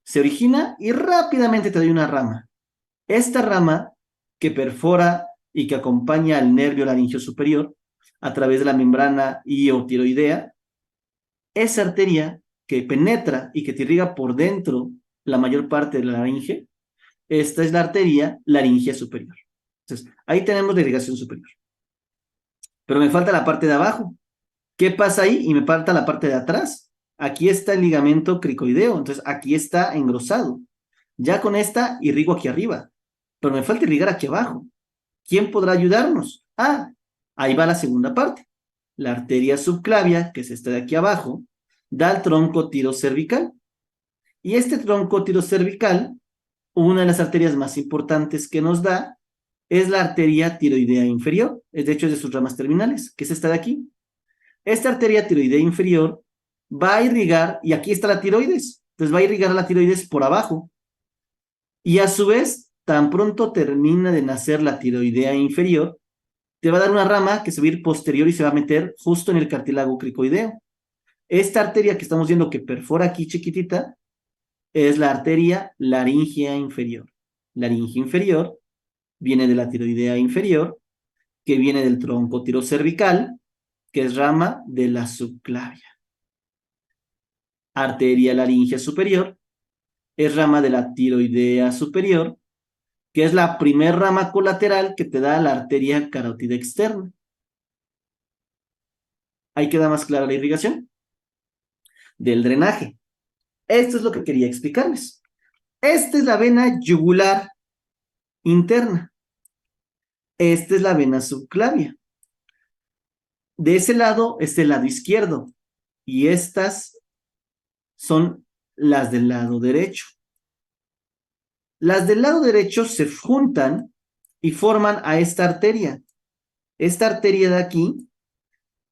Se origina y rápidamente te da una rama. Esta rama que perfora y que acompaña al nervio laringeo superior a través de la membrana iotiroidea, esa arteria que penetra y que te irriga por dentro la mayor parte de la laringe, esta es la arteria laringea superior. Entonces, ahí tenemos la irrigación superior. Pero me falta la parte de abajo. ¿Qué pasa ahí? Y me falta la parte de atrás. Aquí está el ligamento cricoideo, entonces aquí está engrosado. Ya con esta irrigo aquí arriba, pero me falta irrigar aquí abajo. ¿Quién podrá ayudarnos? Ah, ahí va la segunda parte. La arteria subclavia, que es esta de aquí abajo, da el tronco tirocervical. Y este tronco tirocervical, una de las arterias más importantes que nos da, es la arteria tiroidea inferior, de hecho es de sus ramas terminales, que es esta de aquí. Esta arteria tiroidea inferior va a irrigar, y aquí está la tiroides, entonces va a irrigar la tiroides por abajo. Y a su vez, tan pronto termina de nacer la tiroidea inferior, te va a dar una rama que se va a ir posterior y se va a meter justo en el cartílago cricoideo. Esta arteria que estamos viendo que perfora aquí chiquitita, es la arteria laringea inferior. Laringe inferior viene de la tiroidea inferior, que viene del tronco tirocervical, que es rama de la subclavia. Arteria laringea superior es rama de la tiroidea superior, que es la primer rama colateral que te da la arteria carótida externa. Ahí queda más clara la irrigación del drenaje. Esto es lo que quería explicarles. Esta es la vena yugular interna. Esta es la vena subclavia. De ese lado es el lado izquierdo y estas son las del lado derecho. Las del lado derecho se juntan y forman a esta arteria. Esta arteria de aquí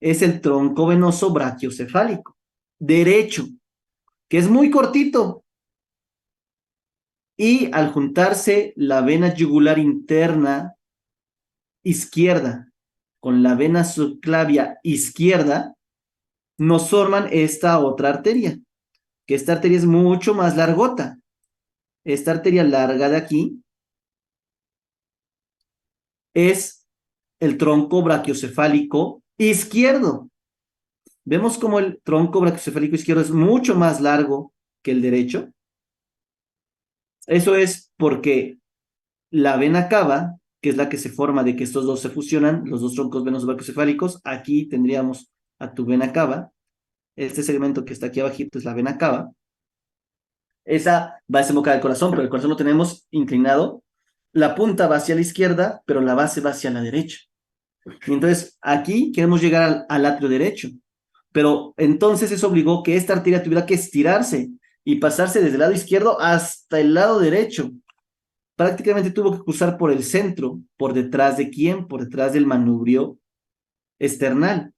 es el tronco venoso brachiocefálico derecho, que es muy cortito. Y al juntarse la vena yugular interna izquierda con la vena subclavia izquierda, nos forman esta otra arteria, que esta arteria es mucho más largota. Esta arteria larga de aquí es el tronco brachiocefálico izquierdo. Vemos como el tronco brachiocefálico izquierdo es mucho más largo que el derecho. Eso es porque la vena cava, que es la que se forma de que estos dos se fusionan, los dos troncos venosos brachiocefálicos, aquí tendríamos a tu vena cava. Este segmento que está aquí abajito es la vena cava. Esa va a desembocar al corazón, pero el corazón lo tenemos inclinado. La punta va hacia la izquierda, pero la base va hacia la derecha. Y entonces aquí queremos llegar al atrio derecho. Pero entonces eso obligó que esta arteria tuviera que estirarse y pasarse desde el lado izquierdo hasta el lado derecho. Prácticamente tuvo que cruzar por el centro. ¿Por detrás de quién? Por detrás del manubrio external.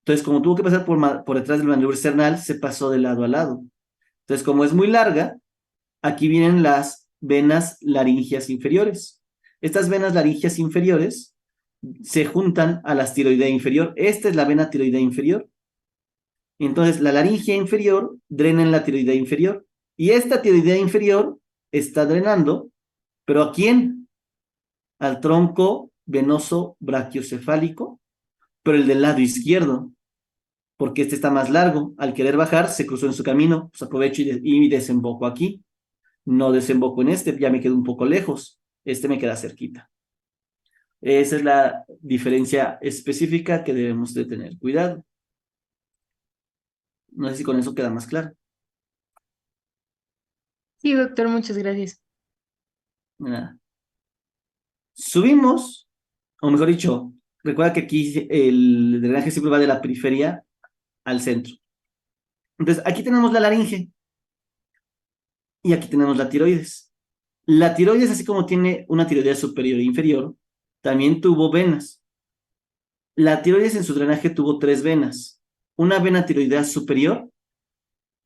Entonces, como tuvo que pasar por detrás del manubrio external, se pasó de lado a lado. Entonces, como es muy larga, aquí vienen las venas laringeas inferiores. Estas venas laringeas inferiores se juntan a la tiroidea inferior. Esta es la vena tiroidea inferior. Entonces, la laringea inferior drena en la tiroidea inferior. Y esta tiroidea inferior está drenando, ¿pero a quién? al tronco venoso brachiocefálico, pero el del lado izquierdo, porque este está más largo. Al querer bajar, se cruzó en su camino, pues aprovecho y desemboco aquí. No desemboco en este, ya me quedo un poco lejos. Este me queda cerquita. Esa es la diferencia específica que debemos de tener cuidado. No sé si con eso queda más claro. Sí, doctor, muchas gracias. Nada. Subimos, o mejor dicho, recuerda que aquí el drenaje siempre va de la periferia al centro. Entonces, aquí tenemos la laringe y aquí tenemos la tiroides. La tiroides, así como tiene una tiroides superior e inferior, también tuvo venas. La tiroides en su drenaje tuvo 3 venas. Una vena tiroidea superior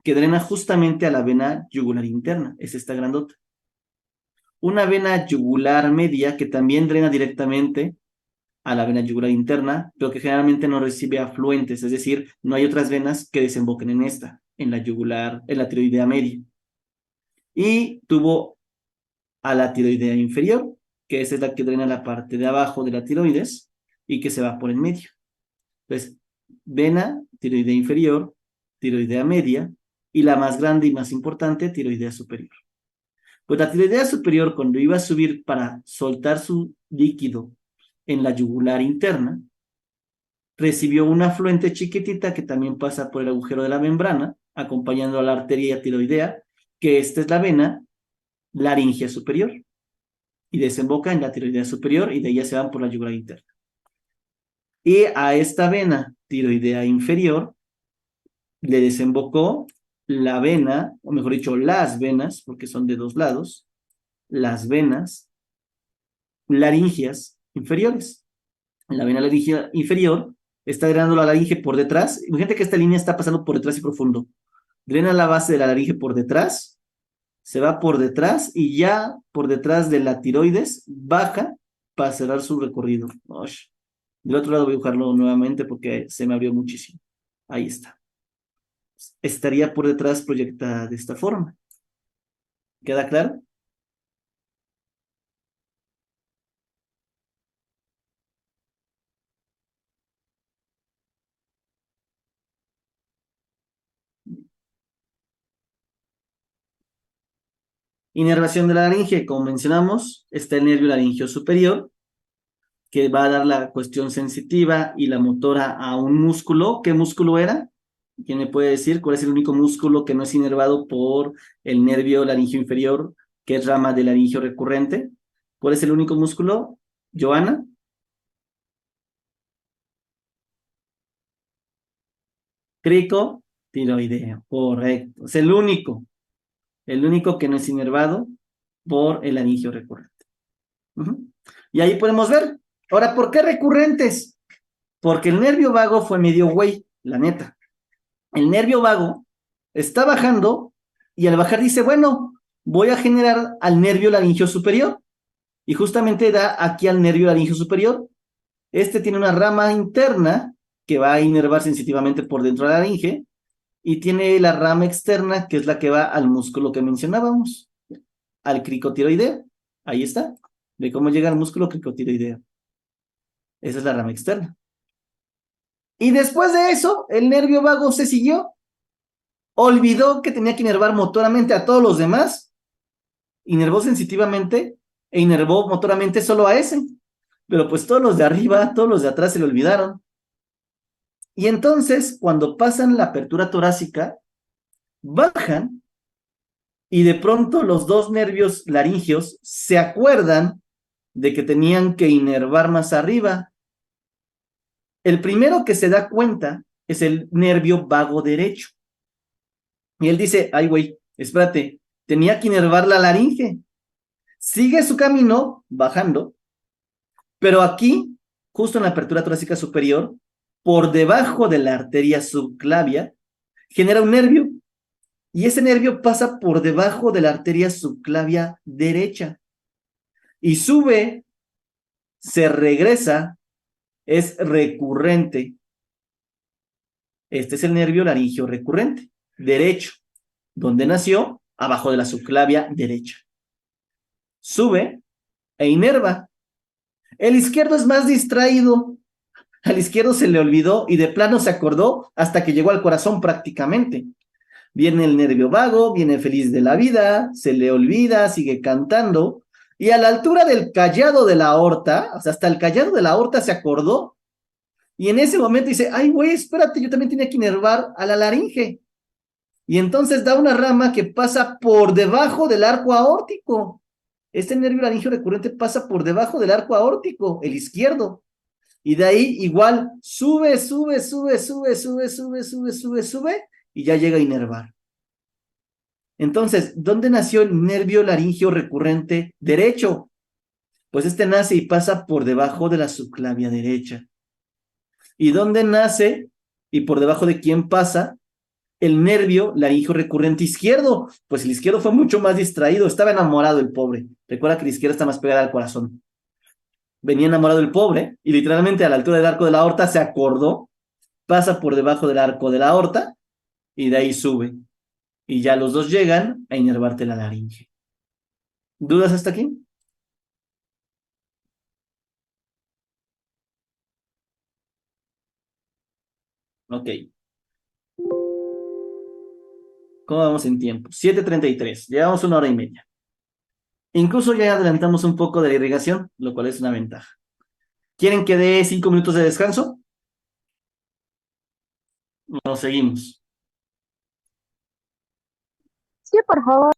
que drena justamente a la vena yugular interna, es esta grandota. Una vena yugular media que también drena directamente a la vena yugular interna, pero que generalmente no recibe afluentes, es decir, no hay otras venas que desemboquen en esta, en la yugular, en la tiroidea media. Y tuvo a la tiroidea inferior, que esa es la que drena la parte de abajo de la tiroides y que se va por el medio. Entonces, vena, tiroidea inferior, tiroidea media, y la más grande y más importante, tiroidea superior. Pues la tiroidea superior, cuando iba a subir para soltar su líquido en la yugular interna, recibió una afluente chiquitita que también pasa por el agujero de la membrana, acompañando a la arteria tiroidea, que esta es la vena laringea superior, y desemboca en la tiroidea superior, y de ella se van por la yugular interna. Y a esta vena tiroidea inferior le desembocó la vena, o mejor dicho, las venas, porque son de 2 lados, las venas laringeas inferiores. La vena laringea inferior está drenando la laringe por detrás. Imagínate que esta línea está pasando por detrás y profundo. Drena la base de la laringe por detrás, se va por detrás y ya por detrás de la tiroides baja para cerrar su recorrido. Osh. Del otro lado voy a dibujarlo nuevamente porque se me abrió muchísimo. Ahí está. Estaría por detrás proyectada de esta forma. ¿Queda claro? Inervación de la laringe, como mencionamos, está el nervio laringeo superior, que va a dar la cuestión sensitiva y la motora a un músculo. ¿Qué músculo era? ¿Quién me puede decir cuál es el único músculo que no es inervado por el nervio laringeo inferior, que es rama del laringeo recurrente? ¿Cuál es el único músculo? ¿Joana? Cricotiroideo, correcto. Es el único que no es inervado por el laringeo recurrente. Y ahí podemos ver. Ahora, ¿por qué recurrentes? Porque el nervio vago fue medio güey, la neta. El nervio vago está bajando y al bajar dice, bueno, voy a generar al nervio laringeo superior. Y justamente da aquí al nervio laringeo superior. Este tiene una rama interna que va a inervar sensitivamente por dentro de la laringe y tiene la rama externa que es la que va al músculo que mencionábamos, al cricotiroideo. Ahí está. Ve cómo llega al músculo cricotiroideo. Esa es la rama externa. Y después de eso, el nervio vago se siguió. Olvidó que tenía que inervar motoramente a todos los demás. Inervó sensitivamente e inervó motoramente solo a ese. Pero pues todos los de arriba, todos los de atrás se le olvidaron. Y entonces, cuando pasan la apertura torácica, bajan y de pronto los 2 nervios laringeos se acuerdan de que tenían que inervar más arriba. El primero que se da cuenta es el nervio vago derecho. Y él dice, ay güey, espérate, tenía que inervar la laringe. Sigue su camino bajando, pero aquí, justo en la apertura torácica superior, por debajo de la arteria subclavia, genera un nervio. Y ese nervio pasa por debajo de la arteria subclavia derecha. Y sube, se regresa, es recurrente. Este es el nervio laringeo recurrente, derecho, donde nació, abajo de la subclavia derecha. Sube e inerva El izquierdo es más distraído. Al izquierdo se le olvidó y de plano se acordó hasta que llegó al corazón prácticamente. Viene el nervio vago, viene feliz de la vida, se le olvida, sigue cantando, y a la altura del callado de la aorta, o sea, hasta el callado de la aorta se acordó, y en ese momento dice, ay, güey, espérate, yo también tenía que inervar a la laringe. Y entonces da una rama que pasa por debajo del arco aórtico. Este nervio laringeo recurrente pasa por debajo del arco aórtico, el izquierdo. Y de ahí igual sube, sube, sube, sube, sube, sube, sube, sube, sube, y ya llega a inervar. Entonces, ¿dónde nació el nervio laringeo recurrente derecho? Pues este nace y pasa por debajo de la subclavia derecha. ¿Y dónde nace y por debajo de quién pasa el nervio laringeo recurrente izquierdo? Pues el izquierdo fue mucho más distraído, estaba enamorado el pobre. Recuerda que la izquierda está más pegada al corazón. Venía enamorado el pobre y literalmente a la altura del arco de la aorta se acordó, pasa por debajo del arco de la aorta y de ahí sube. Y ya los dos llegan a inervarte la laringe. ¿Dudas hasta aquí? Ok. ¿Cómo vamos en tiempo? 7:33. Llevamos 1 hora y media. Incluso ya adelantamos un poco de la irrigación, lo cual es una ventaja. ¿Quieren que dé 5 minutos de descanso? Nos seguimos. Sí, por favor,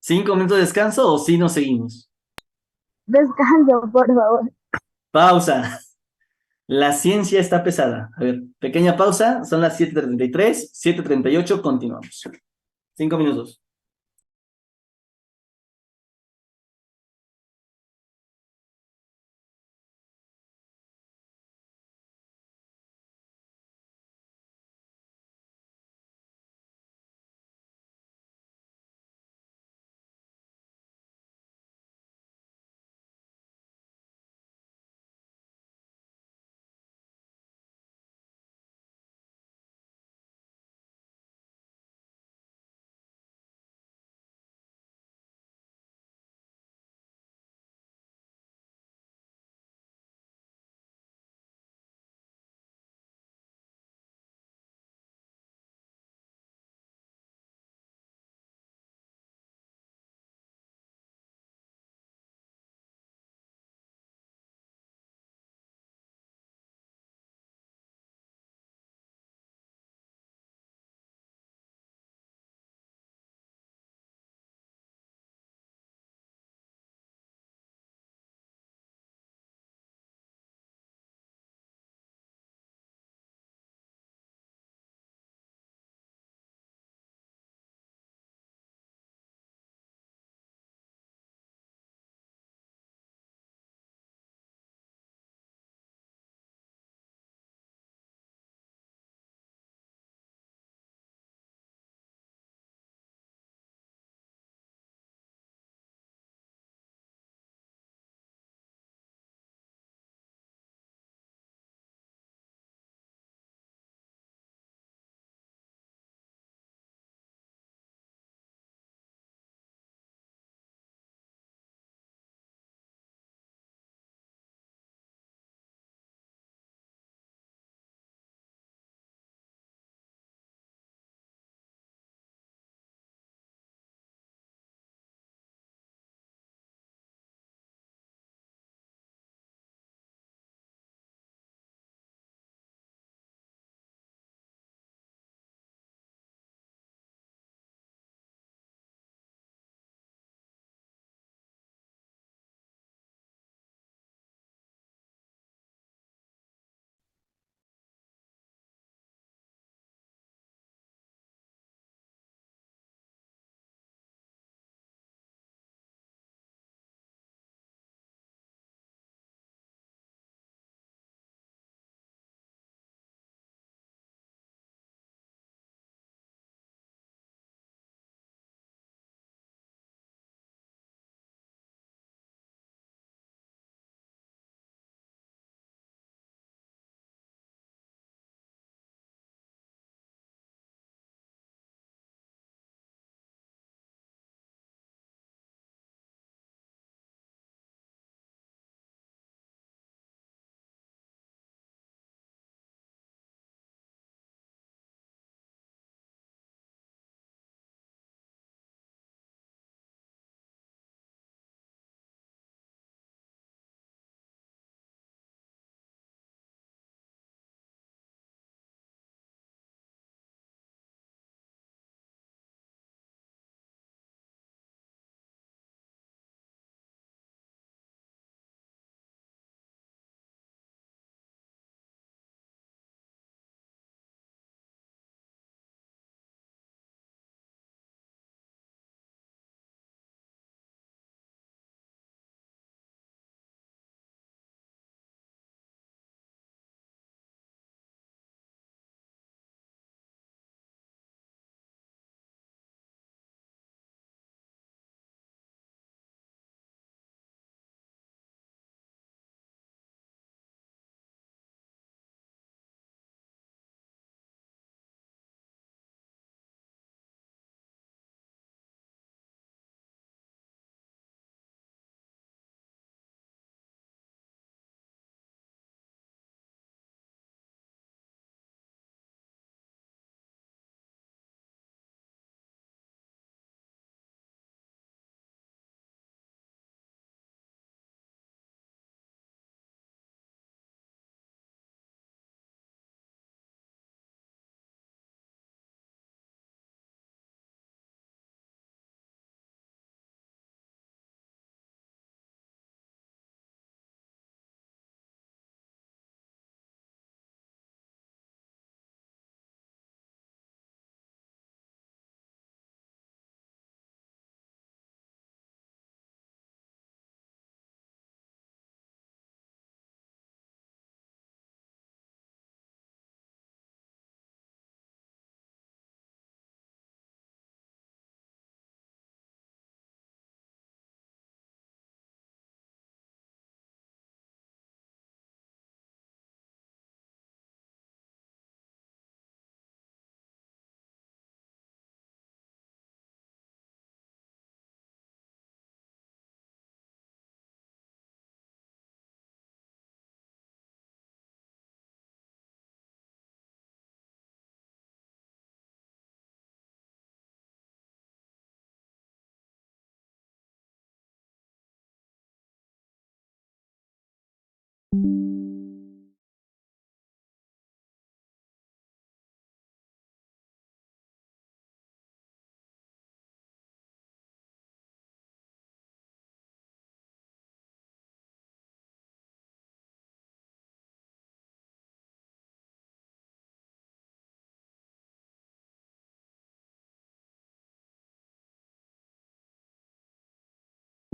¿5 minutos de descanso o sí nos seguimos? descanso, por favor. Pausa. La ciencia está pesada. A ver, pequeña pausa. Son las 7:33. 7:38. Continuamos. 5 minutos.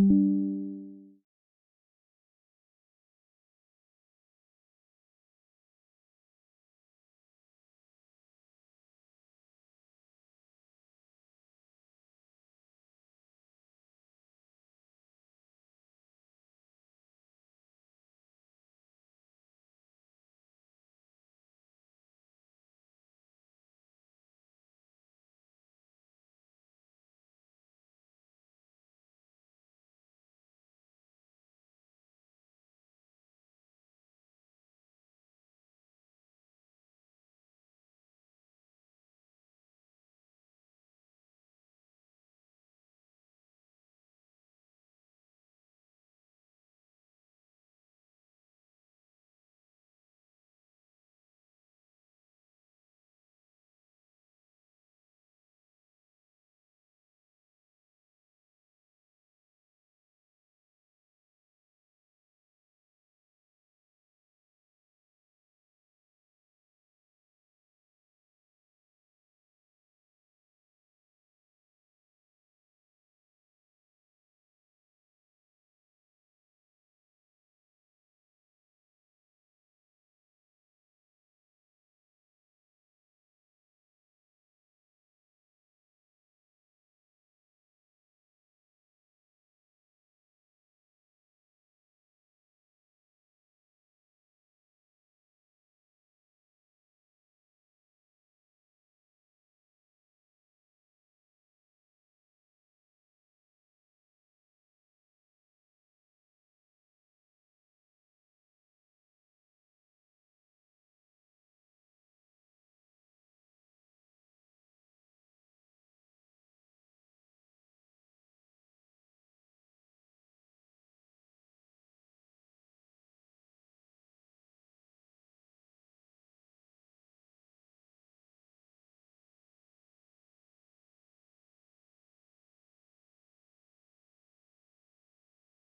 Mm,